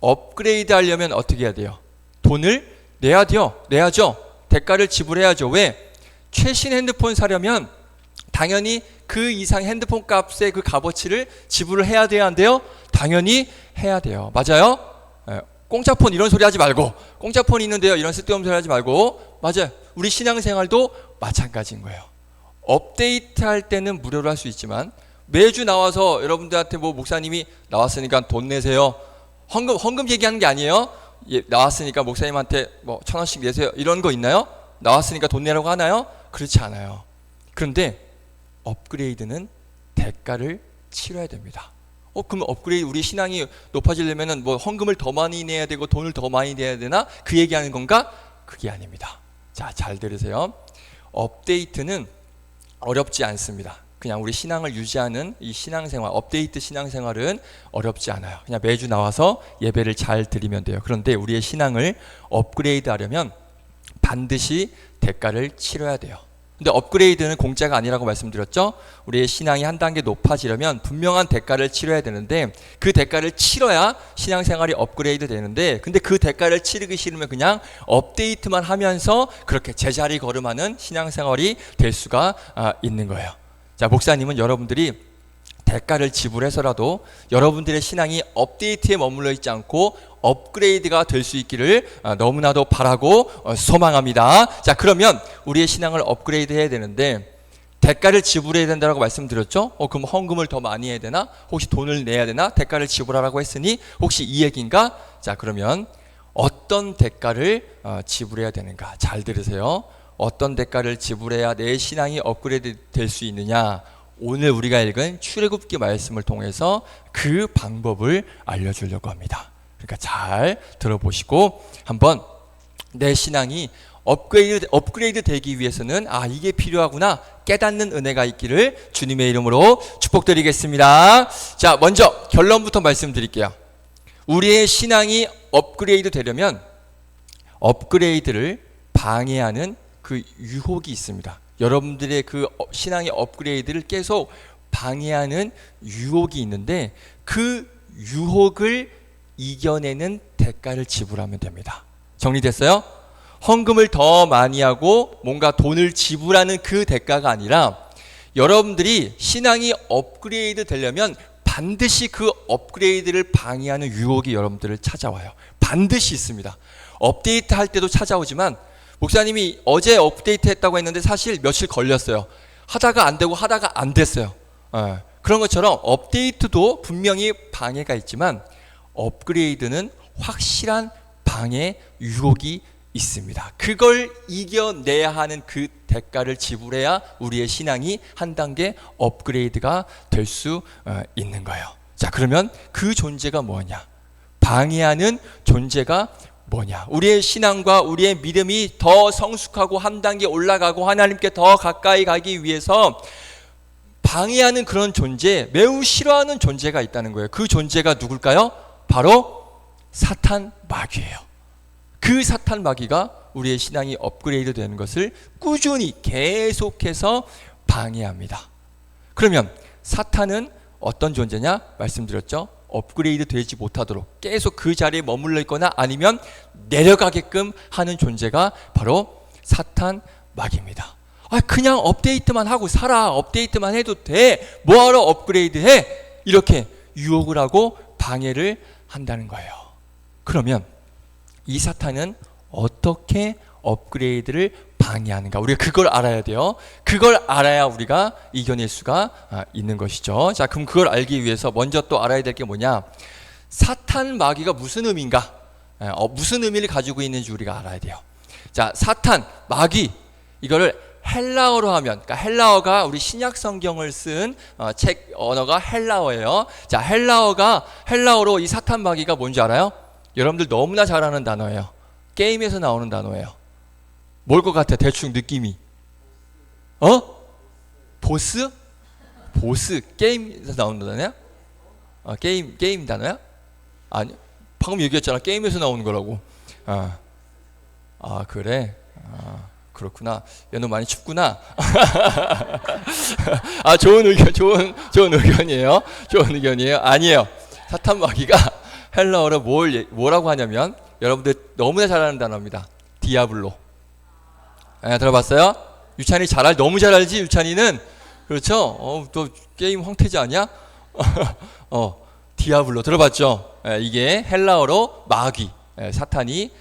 업그레이드 하려면 어떻게 해야 돼요? 돈을 내야죠. 대가를 지불해야죠. 왜? 최신 핸드폰 사려면 당연히 그 이상 핸드폰 값의 그 값어치를 지불을 해야 돼야 안 돼요? 당연히 해야 돼요. 맞아요? 공짜폰 이런 소리 하지 말고, 공짜폰 있는데요 이런 쓸데없는 소리 하지 말고, 맞아요. 우리 신앙생활도 마찬가지인 거예요. 업데이트 할 때는 무료로 할 수 있지만, 매주 나와서 여러분들한테 뭐 목사님이 나왔으니까 돈 내세요, 헌금 얘기하는 게 아니에요. 나왔으니까 목사님한테 뭐 1,000원씩 내세요 이런 거 있나요? 나왔으니까 돈 내라고 하나요? 그렇지 않아요. 그런데 업그레이드는 대가를 치러야 됩니다. 그럼 업그레이드, 우리 신앙이 높아지려면은 뭐 헌금을 더 많이 내야 되고 돈을 더 많이 내야 되나? 그 얘기하는 건가? 그게 아닙니다. 자, 잘 들으세요. 업데이트는 어렵지 않습니다. 그냥 우리 신앙을 유지하는 이 신앙생활, 업데이트 신앙생활은 어렵지 않아요. 그냥 매주 나와서 예배를 잘 드리면 돼요. 그런데 우리의 신앙을 업그레이드 하려면 반드시 대가를 치러야 돼요. 근데 업그레이드는 공짜가 아니라고 말씀드렸죠. 우리의 신앙이 한 단계 높아지려면 분명한 대가를 치러야 되는데, 그 대가를 치러야 신앙생활이 업그레이드 되는데, 근데 그 대가를 치르기 싫으면 그냥 업데이트만 하면서 그렇게 제자리 걸음하는 신앙생활이 될 수가 있는 거예요. 자, 목사님은 여러분들이 대가를 지불해서라도 여러분들의 신앙이 업데이트에 머물러 있지 않고 업그레이드가 될 수 있기를 너무나도 바라고 소망합니다. 자, 그러면 우리의 신앙을 업그레이드 해야 되는데 대가를 지불해야 된다고 말씀드렸죠? 그럼 헌금을 더 많이 해야 되나? 혹시 돈을 내야 되나? 대가를 지불하라고 했으니 혹시 이 얘기인가? 자, 그러면 어떤 대가를 지불해야 되는가? 잘 들으세요. 어떤 대가를 지불해야 내 신앙이 업그레이드 될 수 있느냐? 오늘 우리가 읽은 출애굽기 말씀을 통해서 그 방법을 알려주려고 합니다. 그러니까 잘 들어보시고 한번 내 신앙이 업그레이드 되기 위해서는 이게 필요하구나 깨닫는 은혜가 있기를 주님의 이름으로 축복드리겠습니다. 자, 먼저 결론부터 말씀드릴게요. 우리의 신앙이 업그레이드 되려면 업그레이드를 방해하는 그 유혹이 있습니다. 여러분들의 그 신앙의 업그레이드를 계속 방해하는 유혹이 있는데 그 유혹을 이겨내는 대가를 지불하면 됩니다. 정리됐어요? 헌금을 더 많이 하고 뭔가 돈을 지불하는 그 대가가 아니라 여러분들이 신앙이 업그레이드 되려면 반드시 그 업그레이드를 방해하는 유혹이 여러분들을 찾아와요. 반드시 있습니다. 업데이트 할 때도 찾아오지만 목사님이 어제 업데이트 했다고 했는데 사실 며칠 걸렸어요. 하다가 안 되고 하다가 안 됐어요. 그런 것처럼 업데이트도 분명히 방해가 있지만 업그레이드는 확실한 방해 유혹이 있습니다. 그걸 이겨내야 하는 그 대가를 지불해야 우리의 신앙이 한 단계 업그레이드가 될 수 있는 거예요. 자, 그러면 그 존재가 뭐냐? 방해하는 존재가 뭐냐? 우리의 신앙과 우리의 믿음이 더 성숙하고 한 단계 올라가고 하나님께 더 가까이 가기 위해서 방해하는 그런 존재, 매우 싫어하는 존재가 있다는 거예요. 그 존재가 누굴까요? 바로 사탄 마귀예요. 그 사탄 마귀가 우리의 신앙이 업그레이드 되는 것을 꾸준히 계속해서 방해합니다. 그러면 사탄은 어떤 존재냐? 말씀드렸죠. 업그레이드 되지 못하도록 계속 그 자리에 머물러 있거나 아니면 내려가게끔 하는 존재가 바로 사탄 마귀입니다. 그냥 업데이트만 하고 살아. 업데이트만 해도 돼. 뭐하러 업그레이드 해? 이렇게 유혹을 하고 방해를 한다는 거예요. 그러면 이 사탄은 어떻게 업그레이드를 방해하는가? 우리가 그걸 알아야 돼요. 그걸 알아야 우리가 이겨낼 수가 있는 것이죠. 자, 그럼 그걸 알기 위해서 먼저 또 알아야 될 게 뭐냐? 사탄 마귀가 무슨 의미인가? 무슨 의미를 가지고 있는지 우리가 알아야 돼요. 자, 사탄, 마귀, 이거를 헬라어로 하면, 그러니까 헬라어가 우리 신약 성경을 쓴 책 언어가 헬라어예요. 자, 헬라어로 이 사탄 마귀가 뭔지 알아요? 여러분들 너무나 잘 아는 단어예요. 게임에서 나오는 단어예요. 뭘 것 같아? 대충 느낌이. 보스? 게임에서 나오는 단어야? 게임 단어야? 아니, 방금 얘기했잖아. 게임에서 나오는 거라고. 그래? 그렇구나. 야, 너 많이 춥구나. 좋은 의견이에요. 좋은 의견이에요. 아니에요. 사탄 마귀가 헬라어로 뭐라고 하냐면 여러분들 너무나 잘 아는 단어입니다. 디아블로. 들어봤어요? 유찬이 너무 잘 알지? 유찬이는 그렇죠? 또 게임 황태자 아니야? 디아블로 들어봤죠? 이게 헬라어로 마귀, 사탄이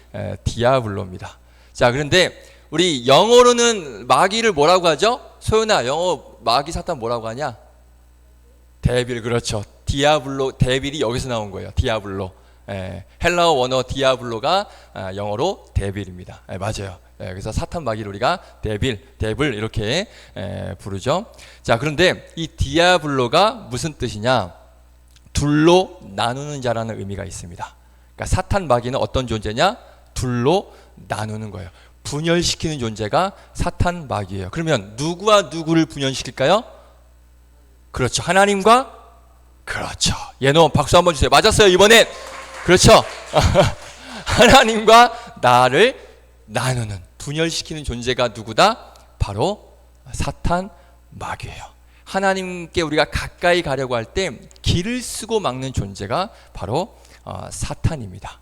디아블로입니다. 자, 그런데 우리 영어로는 마귀를 뭐라고 하죠? 소연아, 영어 마귀 사탄 뭐라고 하냐? 데빌. 그렇죠. 디아블로, 데빌이 여기서 나온 거예요. 디아블로. 헬라어 원어 디아블로가 영어로 데빌입니다. 맞아요. 그래서 사탄 마귀를 우리가 데빌 이렇게 부르죠. 자, 그런데 이 디아블로가 무슨 뜻이냐? 둘로 나누는 자라는 의미가 있습니다. 그러니까 사탄 마귀는 어떤 존재냐? 둘로 나누는 거예요. 분열시키는 존재가 사탄 마귀예요. 그러면 누구와 누구를 분열시킬까요? 그렇죠. 하나님과, 그렇죠. 예노 박수 한번 주세요. 맞았어요, 이번엔. 그렇죠. 하나님과 나를 나누는, 분열시키는 존재가 누구다? 바로 사탄 마귀예요. 하나님께 우리가 가까이 가려고 할 때 길을 쓰고 막는 존재가 바로 사탄입니다.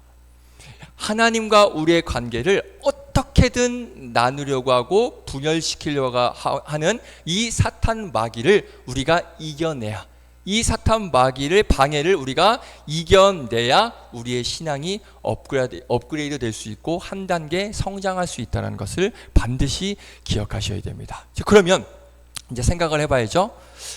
하나님과 우리의 관계를 어떻게든 나누려고 하고 분열시키려고 하는 이 사탄 마귀를 우리가 이겨내야, 이 사탄 마귀를 방해를 우리가 이겨내야 우리의 신앙이 업그레이드 될 수 있고 한 단계 성장할 수 있다는 것을 반드시 기억하셔야 됩니다. 그러면 이제 생각을 해봐야죠.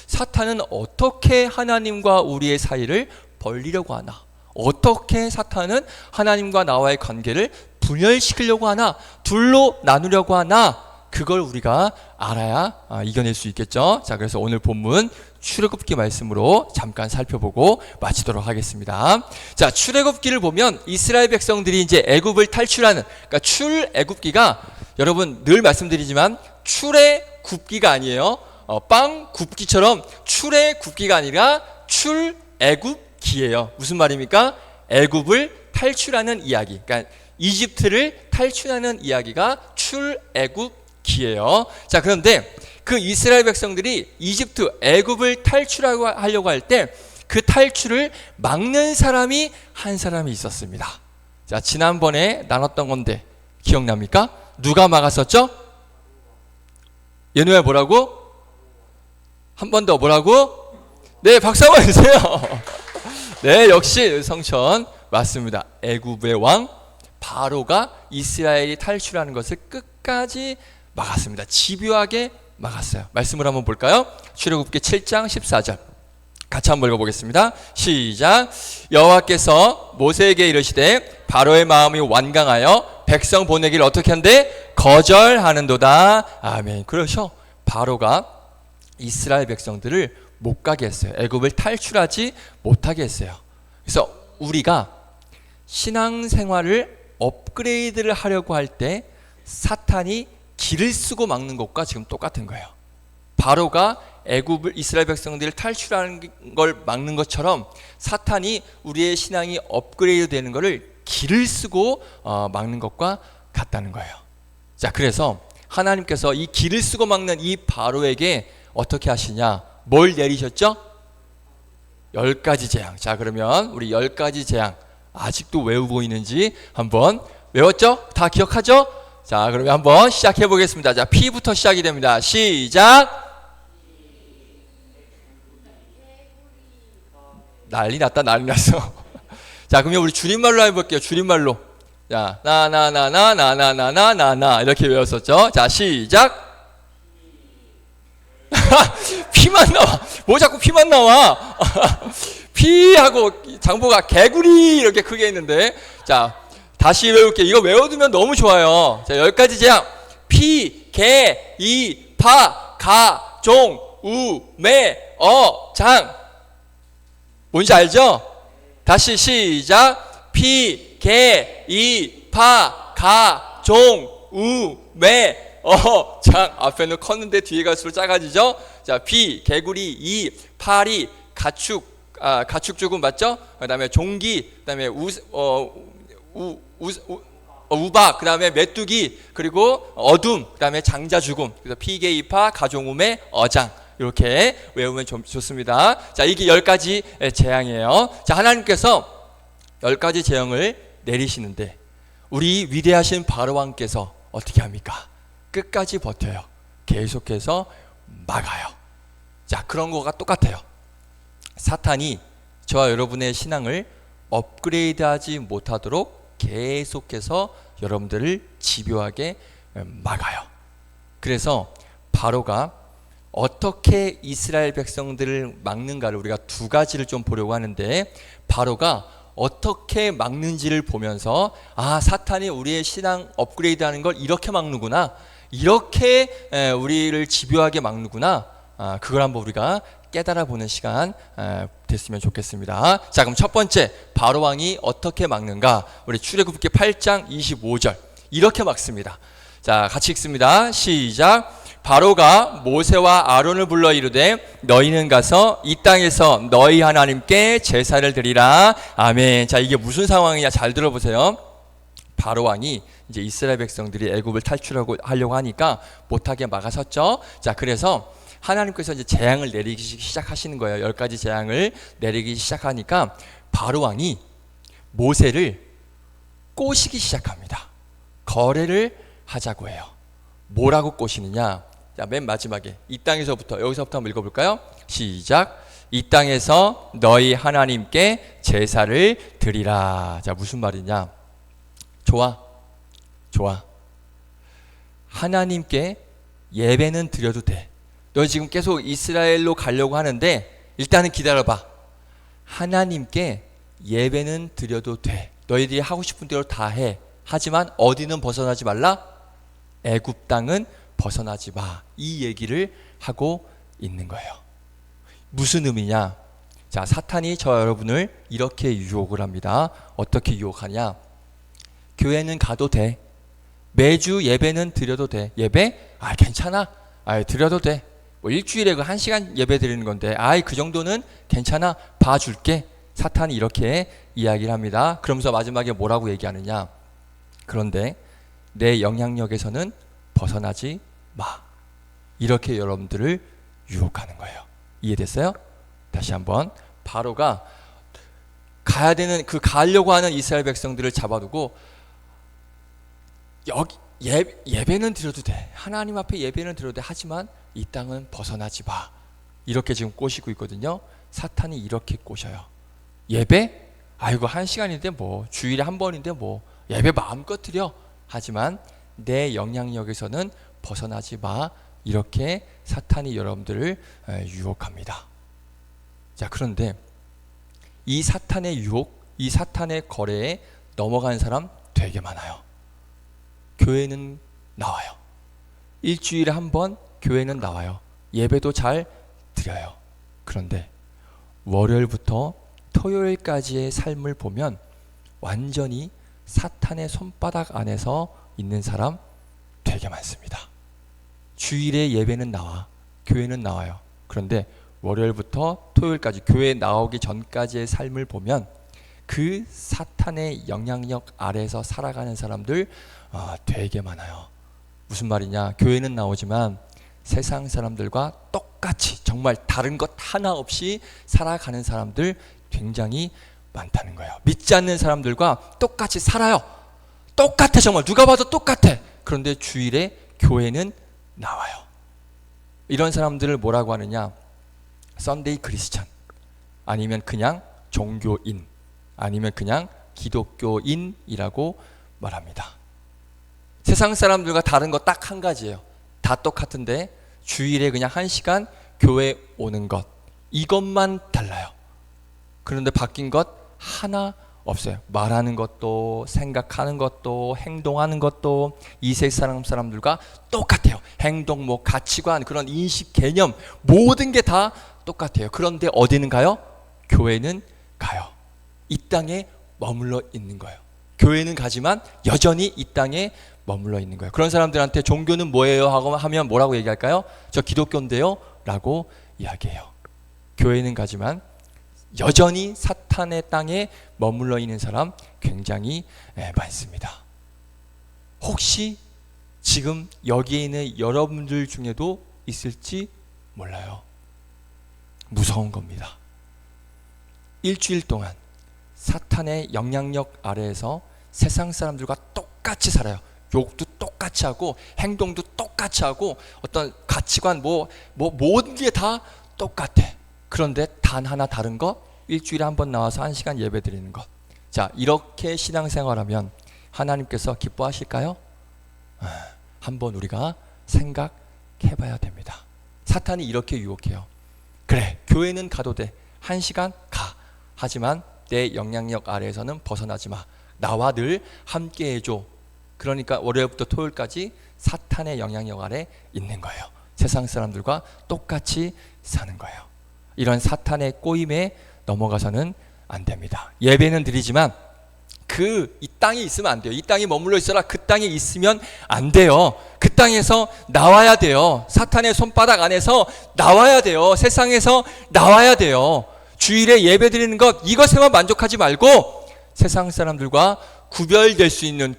사탄은 어떻게 하나님과 우리의 사이를 벌리려고 하나? 어떻게 사탄은 하나님과 나와의 관계를 분열시키려고 하나? 둘로 나누려고 하나? 그걸 우리가 알아야 이겨낼 수 있겠죠. 자, 그래서 오늘 본문 출애굽기 말씀으로 잠깐 살펴보고 마치도록 하겠습니다. 자, 출애굽기를 보면 이스라엘 백성들이 이제 애굽을 탈출하는, 그러니까 출애굽기가 여러분 늘 말씀드리지만 출애굽기가 아니에요. 빵 굽기처럼 출애굽기가 아니라 출애굽기예요. 무슨 말입니까? 애굽을 탈출하는 이야기. 그러니까 이집트를 탈출하는 이야기가 출애굽 계시예요. 자, 그런데 그 이스라엘 백성들이 이집트 애굽을 탈출하려고 할 때 그 탈출을 막는 사람이 한 사람이 있었습니다. 자, 지난번에 나눴던 건데 기억납니까? 누가 막았었죠? 예노야 뭐라고? 한 번 더 뭐라고? 네, 박수 한번 주세요. 네, 역시 성천 맞습니다. 애굽의 왕 바로가 이스라엘이 탈출하는 것을 끝까지 막았습니다. 집요하게 막았어요. 말씀을 한번 볼까요? 출애굽기 7장 14절 같이 한번 읽어보겠습니다. 시작. 여호와께서 모세에게 이르시되 바로의 마음이 완강하여 백성 보내기를 어떻게 한대? 거절하는도다. 아멘. 그러셔 바로가 이스라엘 백성들을 못 가게 했어요. 애굽을 탈출하지 못하게 했어요. 그래서 우리가 신앙생활을 업그레이드를 하려고 할 때 사탄이 길을 쓰고 막는 것과 지금 똑같은 거예요. 바로가 애굽을 이스라엘 백성들을 탈출하는 걸 막는 것처럼 사탄이 우리의 신앙이 업그레이드 되는 것을 길을 쓰고 막는 것과 같다는 거예요. 자, 그래서 하나님께서 이 길을 쓰고 막는 이 바로에게 어떻게 하시냐? 뭘 내리셨죠? 10가지 재앙. 자, 그러면 우리 10가지 재앙 아직도 외우고 있는지 한번 외웠죠? 다 기억하죠? 자, 그러면 한번 시작해 보겠습니다. 자, P부터 시작이 됩니다. 시작. 난리 났다, 난리 났어. 자, 그러면 우리 줄임말로 해볼게요. 줄임말로. 자, 나나나나나나나나나 이렇게 외웠었죠. 자, 시작. 피만 나와. 뭐 자꾸 피만 나와. 피하고 장보가 개구리 이렇게 크게 했는데. 자, 다시 외울게. 이거 외워두면 너무 좋아요. 자, 10가지 재앙. 피, 개, 이, 파, 가, 종, 우, 매, 장. 뭔지 알죠? 다시 시작. 피, 개, 이, 파, 가, 종, 우, 매, 장. 앞에는 컸는데 뒤에 갈수록 작아지죠? 자, 피, 개구리, 이, 파리, 가축 죽음 맞죠? 그 다음에 종기, 그 다음에 우박, 그 다음에 메뚜기, 그리고 어둠, 그 다음에 장자 죽음. 그래서 피, 개, 이, 파, 가종음의 어장. 이렇게 외우면 좀 좋습니다. 자, 이게 10가지 재앙이에요. 자, 하나님께서 10가지 재앙을 내리시는데 우리 위대하신 바로왕께서 어떻게 합니까? 끝까지 버텨요. 계속해서 막아요. 자, 그런 거가 똑같아요. 사탄이 저와 여러분의 신앙을 업그레이드하지 못하도록 계속해서 여러분들을 집요하게 막아요. 그래서 바로가 어떻게 이스라엘 백성들을 막는가를 우리가 2가지를 좀 보려고 하는데, 바로가 어떻게 막는지를 보면서 사탄이 우리의 신앙 업그레이드하는 걸 이렇게 막는구나, 이렇게 우리를 집요하게 막는구나, 그걸 한번 우리가 깨달아 보는 시간 됐으면 좋겠습니다. 자, 그럼 첫 번째 바로 왕이 어떻게 막는가? 우리 출애굽기 8장 25절 이렇게 막습니다. 자, 같이 읽습니다. 시작. 바로가 모세와 아론을 불러 이르되 너희는 가서 이 땅에서 너희 하나님께 제사를 드리라. 아멘. 자, 이게 무슨 상황이냐 잘 들어보세요. 바로 왕이 이제 이스라엘 백성들이 애굽을 탈출하려고 하니까 못하게 막아섰죠. 자, 그래서 하나님께서 이제 재앙을 내리기 시작하시는 거예요. 10가지 재앙을 내리기 시작하니까 바로 왕이 모세를 꼬시기 시작합니다. 거래를 하자고 해요. 뭐라고 꼬시느냐? 자, 맨 마지막에 이 땅에서부터, 여기서부터 한번 읽어볼까요? 시작. 이 땅에서 너희 하나님께 제사를 드리라. 자, 무슨 말이냐? 좋아. 하나님께 예배는 드려도 돼. 너 지금 계속 이스라엘로 가려고 하는데 일단은 기다려봐. 하나님께 예배는 드려도 돼. 너희들이 하고 싶은 대로 다 해. 하지만 어디는 벗어나지 말라? 애굽 땅은 벗어나지 마. 이 얘기를 하고 있는 거예요. 무슨 의미냐? 자, 사탄이 저 여러분을 이렇게 유혹을 합니다. 어떻게 유혹하냐? 교회는 가도 돼. 매주 예배는 드려도 돼. 예배? 괜찮아. 드려도 돼. 뭐 일주일에 그 1시간 예배 드리는 건데 그 정도는 괜찮아. 봐줄게. 사탄이 이렇게 이야기를 합니다. 그러면서 마지막에 뭐라고 얘기하느냐? 그런데 내 영향력에서는 벗어나지 마. 이렇게 여러분들을 유혹하는 거예요. 이해됐어요? 다시 한번. 바로가 가야 되는 그 가려고 하는 이스라엘 백성들을 잡아두고 여기 예배는 드려도 돼. 하나님 앞에 예배는 드려도 돼. 하지만 이 땅은 벗어나지 마. 이렇게 지금 꼬시고 있거든요. 사탄이 이렇게 꼬셔요. 예배? 아이고 1시간인데 뭐 주일에 한 번인데 뭐 예배 마음껏 드려. 하지만 내 영향력에서는 벗어나지 마. 이렇게 사탄이 여러분들을 유혹합니다. 자, 그런데 이 사탄의 유혹, 이 사탄의 거래에 넘어가는 사람 되게 많아요. 교회는 나와요. 일주일에 한 번 교회는 나와요. 예배도 잘 드려요. 그런데 월요일부터 토요일까지의 삶을 보면 완전히 사탄의 손바닥 안에서 있는 사람 되게 많습니다. 주일에 예배는 나와, 교회는 나와요. 그런데 월요일부터 토요일까지 교회 나오기 전까지의 삶을 보면 그 사탄의 영향력 아래에서 살아가는 사람들 되게 많아요. 무슨 말이냐? 교회는 나오지만 세상 사람들과 똑같이 정말 다른 것 하나 없이 살아가는 사람들 굉장히 많다는 거예요. 믿지 않는 사람들과 똑같이 살아요. 똑같아, 정말 누가 봐도 똑같아. 그런데 주일에 교회는 나와요. 이런 사람들을 뭐라고 하느냐? 썬데이 크리스찬, 아니면 그냥 종교인, 아니면 그냥 기독교인이라고 말합니다. 세상 사람들과 다른 거 딱 한 가지예요. 다 똑같은데 주일에 그냥 1시간 교회 오는 것, 이것만 달라요. 그런데 바뀐 것 하나 없어요. 말하는 것도, 생각하는 것도, 행동하는 것도 이 세상 사람들과 똑같아요. 행동, 뭐 가치관, 그런 인식, 개념 모든 게 다 똑같아요. 그런데 어디는 가요? 교회는 가요. 이 땅에 머물러 있는 거예요. 교회는 가지만 여전히 이 땅에 머물러 있는 거예요. 그런 사람들한테 종교는 뭐예요? 하고 하면 뭐라고 얘기할까요? 저 기독교인데요? 라고 이야기해요. 교회는 가지만 여전히 사탄의 땅에 머물러 있는 사람 굉장히 많습니다. 혹시 지금 여기에 있는 여러분들 중에도 있을지 몰라요. 무서운 겁니다. 일주일 동안 사탄의 영향력 아래에서 세상 사람들과 똑같이 살아요. 욕도 똑같이 하고 행동도 똑같이 하고 어떤 가치관 모든 게 다 똑같아. 그런데 단 하나 다른 거, 일주일에 한 번 나와서 1시간 예배 드리는 것. 자, 이렇게 신앙생활하면 하나님께서 기뻐하실까요? 한번 우리가 생각해봐야 됩니다. 사탄이 이렇게 유혹해요. 그래, 교회는 가도 돼. 1시간 가. 하지만 내 영향력 아래에서는 벗어나지 마. 나와 늘 함께 해줘. 그러니까 월요일부터 토요일까지 사탄의 영향력 아래 있는 거예요. 세상 사람들과 똑같이 사는 거예요. 이런 사탄의 꼬임에 넘어가서는 안 됩니다. 예배는 드리지만 이 땅에 있으면 안 돼요. 이 땅에 머물러 있어라. 그 땅에 있으면 안 돼요. 그 땅에서 나와야 돼요. 사탄의 손바닥 안에서 나와야 돼요. 세상에서 나와야 돼요. 주일에 예배 드리는 것, 이것에만 만족하지 말고 세상 사람들과 구분될 수 있는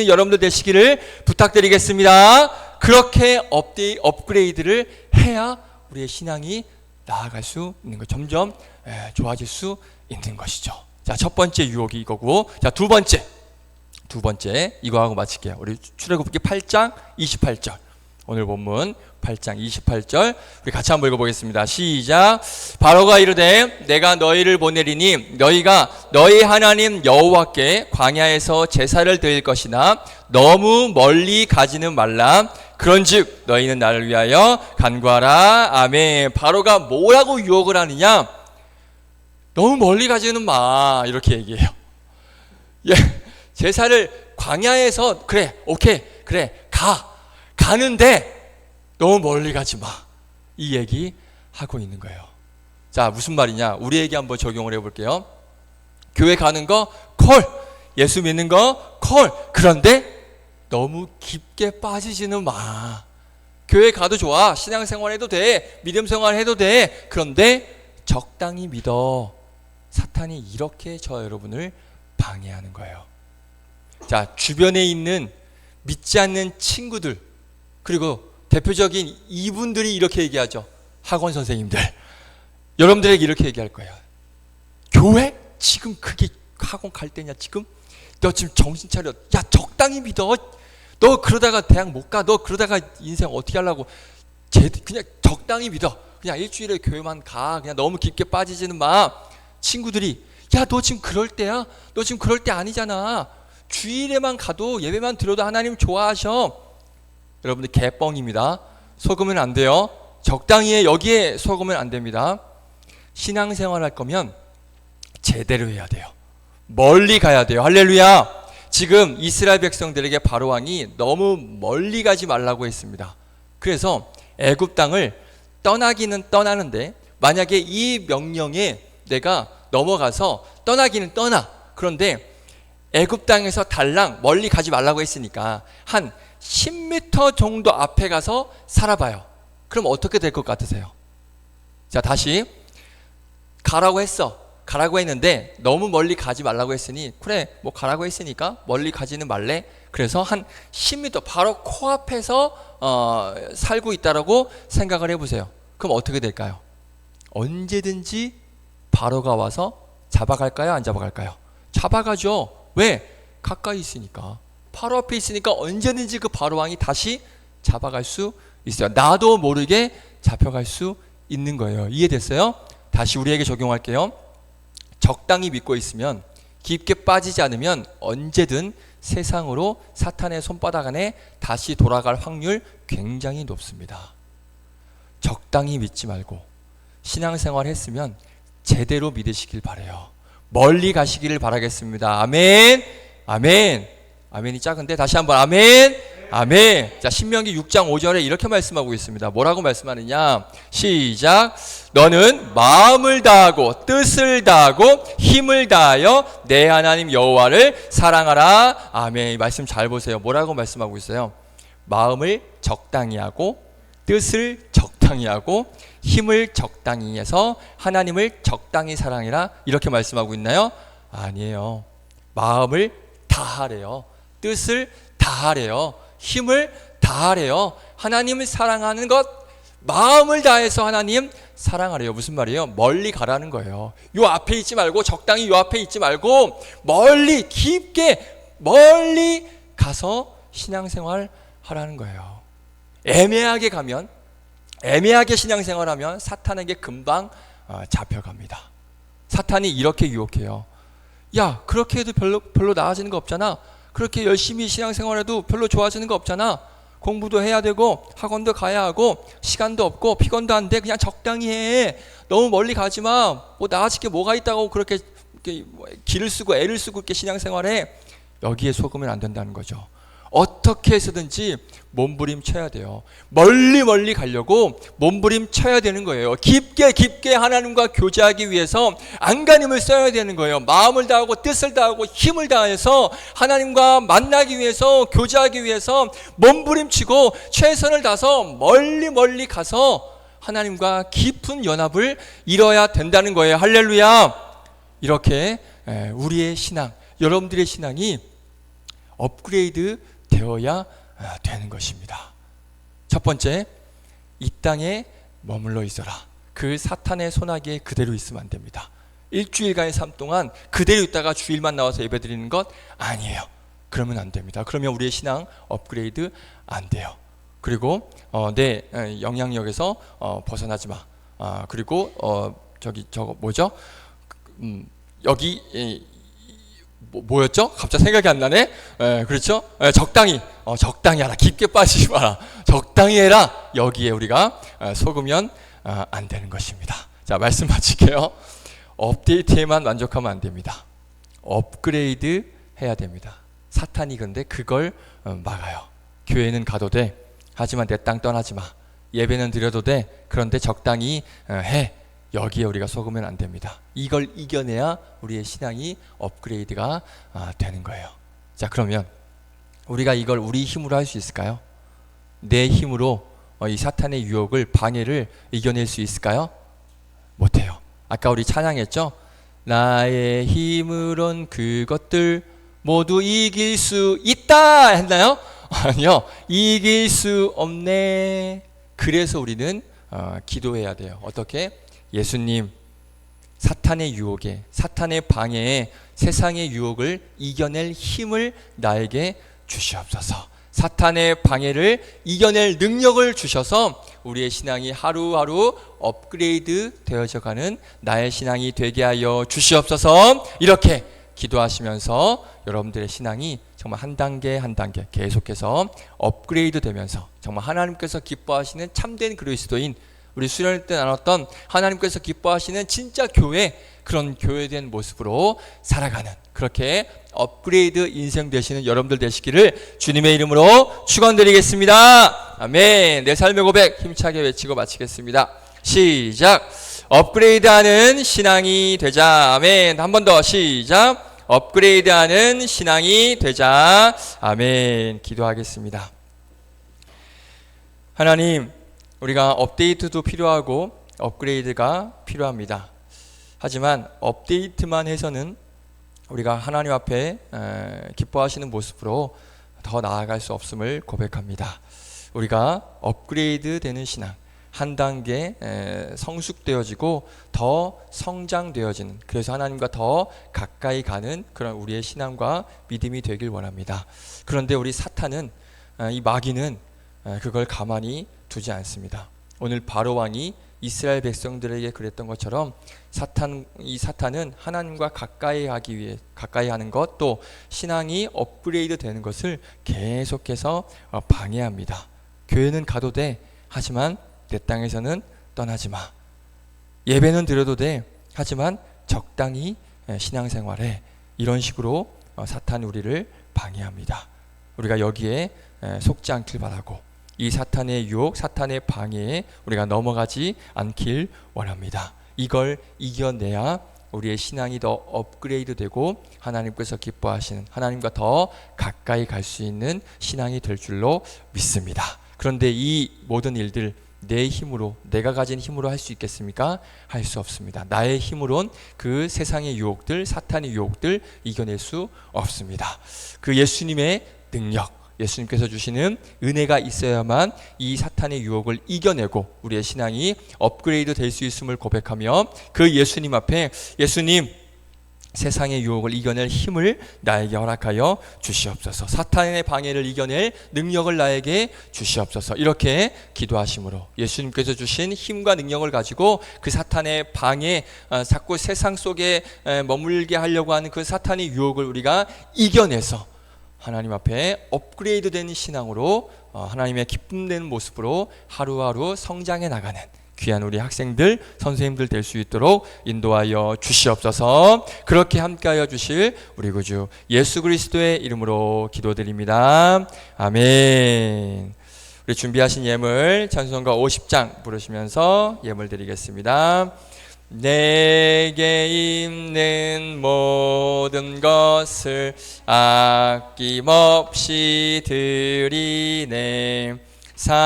여러분들 되시기를 부탁드리겠습니다. 그렇게 업그레이드를 해야 우리의 신앙이 나아갈 수 있는 거, 점점 좋아질 수 있는 것이죠. 자, 첫 번째 유혹이 이거고, 자, 두 번째 이거 하고 마칠게요. 우리 출애굽기 8장 28절, 오늘 본문 8장 28절 우리 같이 한번 읽어보겠습니다. 시작. 바로가 이르되 내가 너희를 보내리니 너희가 너희 하나님 여호와께 광야에서 제사를 드릴 것이나 너무 멀리 가지는 말라. 그런즉 너희는 나를 위하여 간구하라. 아멘. 바로가 뭐라고 유혹을 하느냐? 너무 멀리 가지는 마, 이렇게 얘기해요. 예, 제사를 광야에서 그래, 오케이, 그래, 가는데 너무 멀리 가지 마, 이 얘기 하고 있는 거예요. 자, 무슨 말이냐? 우리에게 한번 적용을 해볼게요. 교회 가는 거 콜, 예수 믿는 거 콜. 그런데 너무 깊게 빠지지는 마. 교회 가도 좋아, 신앙생활 해도 돼, 믿음 생활 해도 돼. 그런데 적당히 믿어. 사탄이 이렇게 저 여러분을 방해하는 거예요. 자, 주변에 있는 믿지 않는 친구들, 그리고 대표적인 이분들이 이렇게 얘기하죠. 학원 선생님들. 여러분들에게 이렇게 얘기할 거예요. 교회? 지금 그게 학원 갈 때냐 지금? 너 지금 정신 차려. 야, 적당히 믿어. 너 그러다가 대학 못 가. 너 그러다가 인생 어떻게 하려고. 그냥 적당히 믿어. 그냥 일주일에 교회만 가. 그냥 너무 깊게 빠지지는 마. 친구들이 야, 너 지금 그럴 때야? 너 지금 그럴 때 아니잖아. 주일에만 가도 예배만 드려도 하나님 좋아하셔. 여러분들 개뻥입니다. 속으면 안 돼요. 적당히 해. 여기에 속으면 안 됩니다. 신앙생활 할 거면 제대로 해야 돼요. 멀리 가야 돼요. 할렐루야. 지금 이스라엘 백성들에게 바로 왕이 너무 멀리 가지 말라고 했습니다. 그래서 애굽 땅을 떠나기는 떠나는데 만약에 이 명령에 내가 넘어가서 떠나기는 떠나. 그런데 애굽 땅에서 달랑 멀리 가지 말라고 했으니까 한 10m 정도 앞에 가서 살아봐요. 그럼 어떻게 될 것 같으세요? 자, 다시 가라고 했어. 가라고 했는데 너무 멀리 가지 말라고 했으니 그래 뭐 가라고 했으니까 멀리 가지는 말래. 그래서 한 10m 바로 코앞에서 살고 있다라고 생각을 해보세요. 그럼 어떻게 될까요? 언제든지 바로가 와서 잡아갈까요? 안 잡아갈까요? 잡아가죠. 왜? 가까이 있으니까. 바로 앞에 있으니까 언제든지 그 바로왕이 다시 잡아갈 수 있어요. 나도 모르게 잡혀갈 수 있는 거예요. 이해됐어요? 다시 우리에게 적용할게요. 적당히 믿고 있으면, 깊게 빠지지 않으면 언제든 세상으로 사탄의 손바닥 안에 다시 돌아갈 확률 굉장히 높습니다. 적당히 믿지 말고 신앙생활 했으면 제대로 믿으시길 바라요. 멀리 가시기를 바라겠습니다. 아멘. 아멘. 아멘이 작은데 다시 한번 아멘. 아멘. 자, 신명기 6장 5절에 이렇게 말씀하고 있습니다. 뭐라고 말씀하느냐? 시작. 너는 마음을 다하고 뜻을 다하고 힘을 다하여 내 하나님 여호와를 사랑하라. 아멘. 말씀 잘 보세요. 뭐라고 말씀하고 있어요? 마음을 적당히 하고 뜻을 적당히 하고 힘을 적당히 해서 하나님을 적당히 사랑해라. 이렇게 말씀하고 있나요? 아니에요. 마음을 다하래요. 뜻을 다하래요. 힘을 다하래요. 하나님을 사랑하는 것, 마음을 다해서 하나님 사랑하래요. 무슨 말이에요? 멀리 가라는 거예요. 요 앞에 있지 말고, 적당히 요 앞에 있지 말고 멀리, 깊게 멀리 가서 신앙생활 하라는 거예요. 애매하게 가면, 애매하게 신앙생활하면 사탄에게 금방 잡혀갑니다. 사탄이 이렇게 유혹해요. 야, 그렇게 해도 별로 나아지는 거 없잖아. 그렇게 열심히 신앙생활해도 별로 좋아지는 거 없잖아. 공부도 해야 되고 학원도 가야 하고 시간도 없고 피곤도 안 돼. 그냥 적당히 해. 너무 멀리 가지 마. 뭐 나아질 게 뭐가 있다고 그렇게 기를 쓰고 애를 쓰고 이렇게 신앙생활해. 여기에 속으면 안 된다는 거죠. 어떻게 해서든지 몸부림쳐야 돼요. 멀리 가려고 몸부림쳐야 되는 거예요. 깊게 하나님과 교제하기 위해서 안간힘을 써야 되는 거예요. 마음을 다하고 뜻을 다하고 힘을 다해서 하나님과 만나기 위해서, 교제하기 위해서 몸부림치고 최선을 다해서 멀리 가서 하나님과 깊은 연합을 이뤄야 된다는 거예요. 할렐루야. 이렇게 우리의 신앙, 여러분들의 신앙이 업그레이드 되어야 되는 것입니다. 첫 번째, 이 땅에 머물러 있어라. 그 사탄의 손아귀에 그대로 있으면 안 됩니다. 일주일간의 삶 동안 그대로 있다가 주일만 나와서 예배드리는 것 아니에요. 그러면 안 됩니다. 그러면 우리의 신앙 업그레이드 안 돼요. 그리고 내 영향력에서 벗어나지 마. 그리고 저거 뭐죠? 여기 뭐였죠? 갑자기 생각이 안 나네. 그렇죠? 적당히 하라. 깊게 빠지지 마라. 적당히 해라. 여기에 우리가 속으면 안 되는 것입니다. 자, 말씀 마칠게요. 업데이트에만 만족하면 안 됩니다. 업그레이드 해야 됩니다. 사탄이 근데 그걸 막아요. 교회는 가도 돼. 하지만 내 땅 떠나지 마. 예배는 드려도 돼. 그런데 적당히 해. 여기에 우리가 속으면 안 됩니다. 이걸 이겨내야 우리의 신앙이 업그레이드가 되는 거예요. 자, 그러면 우리가 이걸 우리 힘으로 할 수 있을까요? 내 힘으로 이 사탄의 유혹을, 방해를 이겨낼 수 있을까요? 못해요. 아까 우리 찬양했죠? 나의 힘으론 그것들 모두 이길 수 있다 했나요? 아니요. 이길 수 없네. 그래서 우리는 기도해야 돼요. 어떻게? 예수님, 사탄의 유혹에, 사탄의 방해에, 세상의 유혹을 이겨낼 힘을 나에게 주시옵소서. 사탄의 방해를 이겨낼 능력을 주셔서 우리의 신앙이 하루하루 업그레이드 되어져 가는 나의 신앙이 되게 하여 주시옵소서. 이렇게 기도하시면서 여러분들의 신앙이 정말 한 단계 한 단계 계속해서 업그레이드 되면서 정말 하나님께서 기뻐하시는 참된 그리스도인, 우리 수련회 때 나눴던 하나님께서 기뻐하시는 진짜 교회, 그런 교회된 모습으로 살아가는, 그렇게 업그레이드 인생 되시는 여러분들 되시기를 주님의 이름으로 축원드리겠습니다. 아멘. 내 삶의 고백 힘차게 외치고 마치겠습니다. 시작. 업그레이드하는 신앙이 되자. 아멘. 한 번 더 시작. 업그레이드하는 신앙이 되자. 아멘. 기도하겠습니다. 하나님, 우리가 업데이트도 필요하고 업그레이드가 필요합니다. 하지만 업데이트만 해서는 우리가 하나님 앞에 기뻐하시는 모습으로 더 나아갈 수 없음을 고백합니다. 우리가 업그레이드 되는 신앙, 한 단계 성숙되어지고 더 성장되어지는, 그래서 하나님과 더 가까이 가는 그런 우리의 신앙과 믿음이 되길 원합니다. 그런데 우리 사탄은, 이 마귀는 그걸 가만히 두지 않습니다. 오늘 바로 왕이 이스라엘 백성들에게 그랬던 것처럼 이 사탄은 하나님과 가까이 하기 위해, 가까이 하는 것, 또 신앙이 업그레이드 되는 것을 계속해서 방해합니다. 교회는 가도 돼. 하지만 내 땅에서는 떠나지 마. 예배는 드려도 돼. 하지만 적당히 신앙생활해. 이런 식으로 사탄이 우리를 방해합니다. 우리가 여기에 속지 않길 바라고, 이 사탄의 유혹, 사탄의 방해에 우리가 넘어가지 않길 원합니다. 이걸 이겨내야 우리의 신앙이 더 업그레이드 되고 하나님께서 기뻐하시는, 하나님과 더 가까이 갈 수 있는 신앙이 될 줄로 믿습니다. 그런데 이 모든 일들 내 힘으로, 내가 가진 힘으로 할 수 있겠습니까? 할 수 없습니다. 나의 힘으론 그 세상의 유혹들, 사탄의 유혹들 이겨낼 수 없습니다. 그 예수님의 능력, 예수님께서 주시는 은혜가 있어야만 이 사탄의 유혹을 이겨내고 우리의 신앙이 업그레이드 될 수 있음을 고백하며 그 예수님 앞에, 예수님, 세상의 유혹을 이겨낼 힘을 나에게 허락하여 주시옵소서. 사탄의 방해를 이겨낼 능력을 나에게 주시옵소서. 이렇게 기도하심으로 예수님께서 주신 힘과 능력을 가지고 그 사탄의 방해, 자꾸 세상 속에 머물게 하려고 하는 그 사탄의 유혹을 우리가 이겨내서 하나님 앞에 업그레이드 되는 신앙으로, 하나님의 기쁨 되는 모습으로 하루하루 성장해 나가는 귀한 우리 학생들, 선생님들 될 수 있도록 인도하여 주시옵소서. 그렇게 함께하여 주실 우리 구주 예수 그리스도의 이름으로 기도드립니다. 아멘. 우리 준비하신 예물 찬송가 50장 부르시면서 예물 드리겠습니다. 내게 있는 모든 것을 아낌없이 드리네. 사랑하고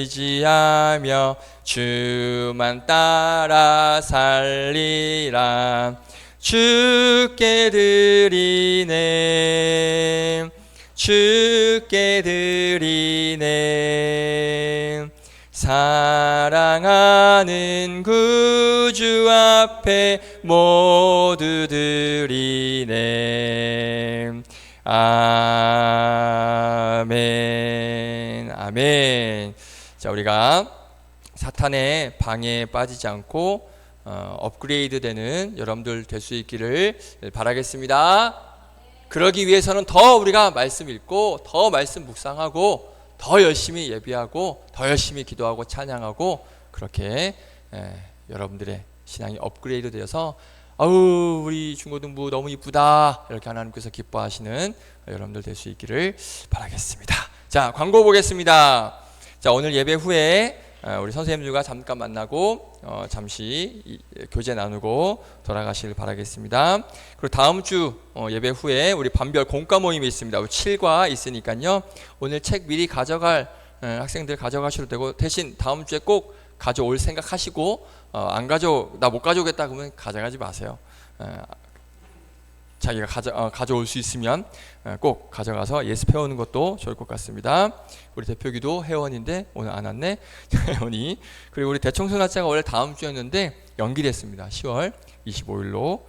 의지하며 주만 따라 살리라. 주께 드리네. 주께 드리네. 사랑하는 구주 앞에 모두 드리네. 아멘. 아멘. 자, 우리가 사탄의 방해에 빠지지 않고 업그레이드 되는 여러분들 될 수 있기를 바라겠습니다. 그러기 위해서는 더 우리가 말씀 읽고, 더 말씀 묵상하고, 더 열심히 예배하고, 더 열심히 기도하고 찬양하고, 그렇게 여러분들의 신앙이 업그레이드 되어서 아우 우리 중고등부 너무 이쁘다, 이렇게 하나님께서 기뻐하시는 여러분들 될 수 있기를 바라겠습니다. 자, 광고 보겠습니다. 자, 오늘 예배 후에 우리 선생님들과 잠깐 만나고 잠시 교제 나누고 돌아가시길 바라겠습니다. 그리고 다음 주 예배 후에 우리 반별 공과 모임이 있습니다. 7과 있으니까요. 오늘 책 미리 가져갈 학생들 가져가셔도 되고, 대신 다음 주에 꼭 가져올 나 못 가져오겠다 그러면 가져가지 마세요. 자기가 가져올 수 있으면 꼭 가져가서 예습해 오는 것도 좋을 것 같습니다. 우리 대표기도 회원인데 오늘 안 왔네. 회원이. 그리고 우리 대청소 날짜가 원래 다음 주였는데 연기됐습니다. 10월 25일로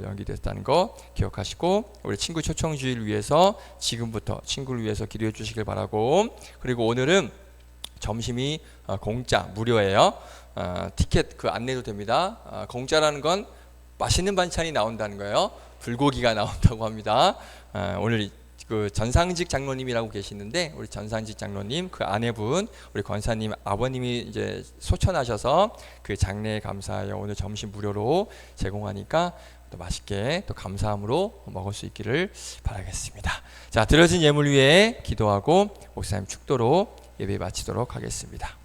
연기됐다는 거 기억하시고, 우리 친구 초청주의를 위해서 지금부터 친구를 위해서 기도해 주시길 바라고, 그리고 오늘은 점심이 공짜 무료예요. 티켓 그 안 내도 됩니다. 공짜라는 건 맛있는 반찬이 나온다는 거예요. 불고기가 나온다고 합니다. 오늘 그 전상직 장로님이라고 계시는데, 우리 전상직 장로님 그 아내분 우리 권사님 아버님이 이제 소천하셔서 그 장례에 감사하여 오늘 점심 무료로 제공하니까 또 맛있게 또 감사함으로 먹을 수 있기를 바라겠습니다. 자, 드려진 예물 위에 기도하고 목사님 축도로 예배 마치도록 하겠습니다.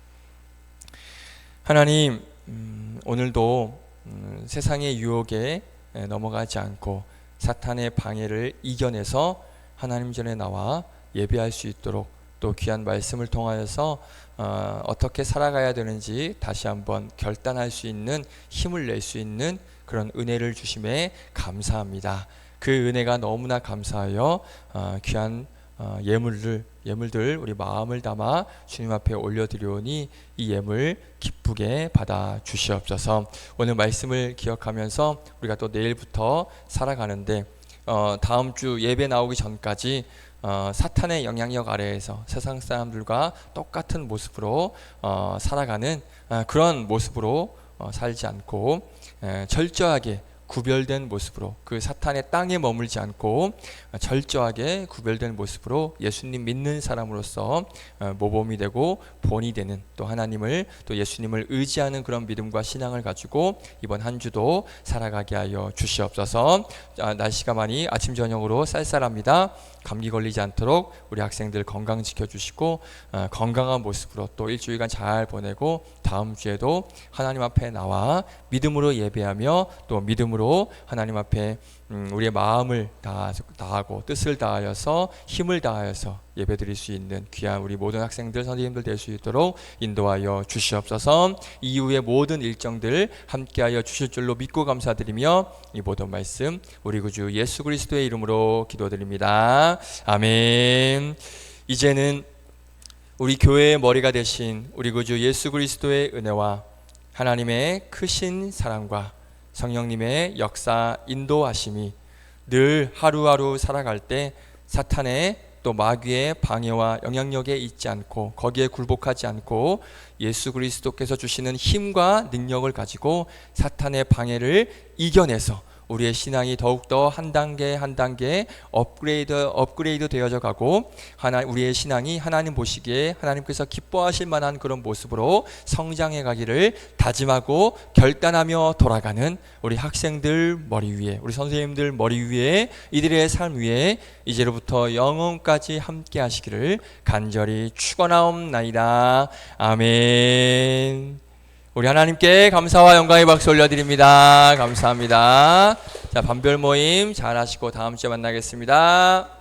하나님, 오늘도 세상의 유혹에 넘어가지 않고 사탄의 방해를 이겨내서 하나님 전에 나와 예배할 수 있도록, 또 귀한 말씀을 통하여서 어떻게 살아가야 되는지 다시 한번 결단할 수 있는 힘을 낼 수 있는 그런 은혜를 주심에 감사합니다. 그 은혜가 너무나 감사하여 귀한 예물들 우리 마음을 담아 주님 앞에 올려드리오니 이 예물 기쁘게 받아 주시옵소서. 오늘 말씀을 기억하면서 우리가 또 내일부터 살아가는데 다음 주 예배 나오기 전까지 사탄의 영향력 아래에서 세상 사람들과 똑같은 모습으로 살아가는 그런 모습으로 살지 않고 철저하게 구별된 모습으로, 그 사탄의 땅에 머물지 않고 철저하게 구별된 모습으로 예수님 믿는 사람으로서 모범이 되고 본이 되는, 또 하나님을 또 예수님을 의지하는 그런 믿음과 신앙을 가지고 이번 한 주도 살아가게 하여 주시옵소서. 날씨가 많이 아침 저녁으로 쌀쌀합니다. 감기 걸리지 않도록 우리 학생들 건강 지켜주시고 건강한 모습으로 또 일주일간 잘 보내고 다음 주에도 하나님 앞에 나와 믿음으로 예배하며 또 믿음으로 하나님 앞에 우리의 마음을 다하고 뜻을 다하여서 힘을 다하여서 예배드릴 수 있는 귀한 우리 모든 학생들 선생님들 될 수 있도록 인도하여 주시옵소서. 이후의 모든 일정들 함께하여 주실 줄로 믿고 감사드리며 이 모든 말씀 우리 구주 예수 그리스도의 이름으로 기도드립니다. 아멘. 이제는 우리 교회의 머리가 되신 우리 구주 예수 그리스도의 은혜와 하나님의 크신 사랑과 성령님의 역사 인도하심이 늘 하루하루 살아갈 때 사탄의 또 마귀의 방해와 영향력에 있지 않고 거기에 굴복하지 않고 예수 그리스도께서 주시는 힘과 능력을 가지고 사탄의 방해를 이겨내서 우리의 신앙이 더욱더 한 단계 한 단계 업그레이드 되어져 가고 우리의 신앙이 하나님 보시기에 하나님께서 기뻐하실 만한 그런 모습으로 성장해 가기를 다짐하고 결단하며 돌아가는 우리 학생들 머리 위에, 우리 선생님들 머리 위에, 이들의 삶 위에 이제로부터 영원까지 함께 하시기를 간절히 축원하옵나이다. 아멘. 우리 하나님께 감사와 영광의 박수 올려드립니다. 감사합니다. 자, 반별 모임 잘 하시고 다음 주에 만나겠습니다.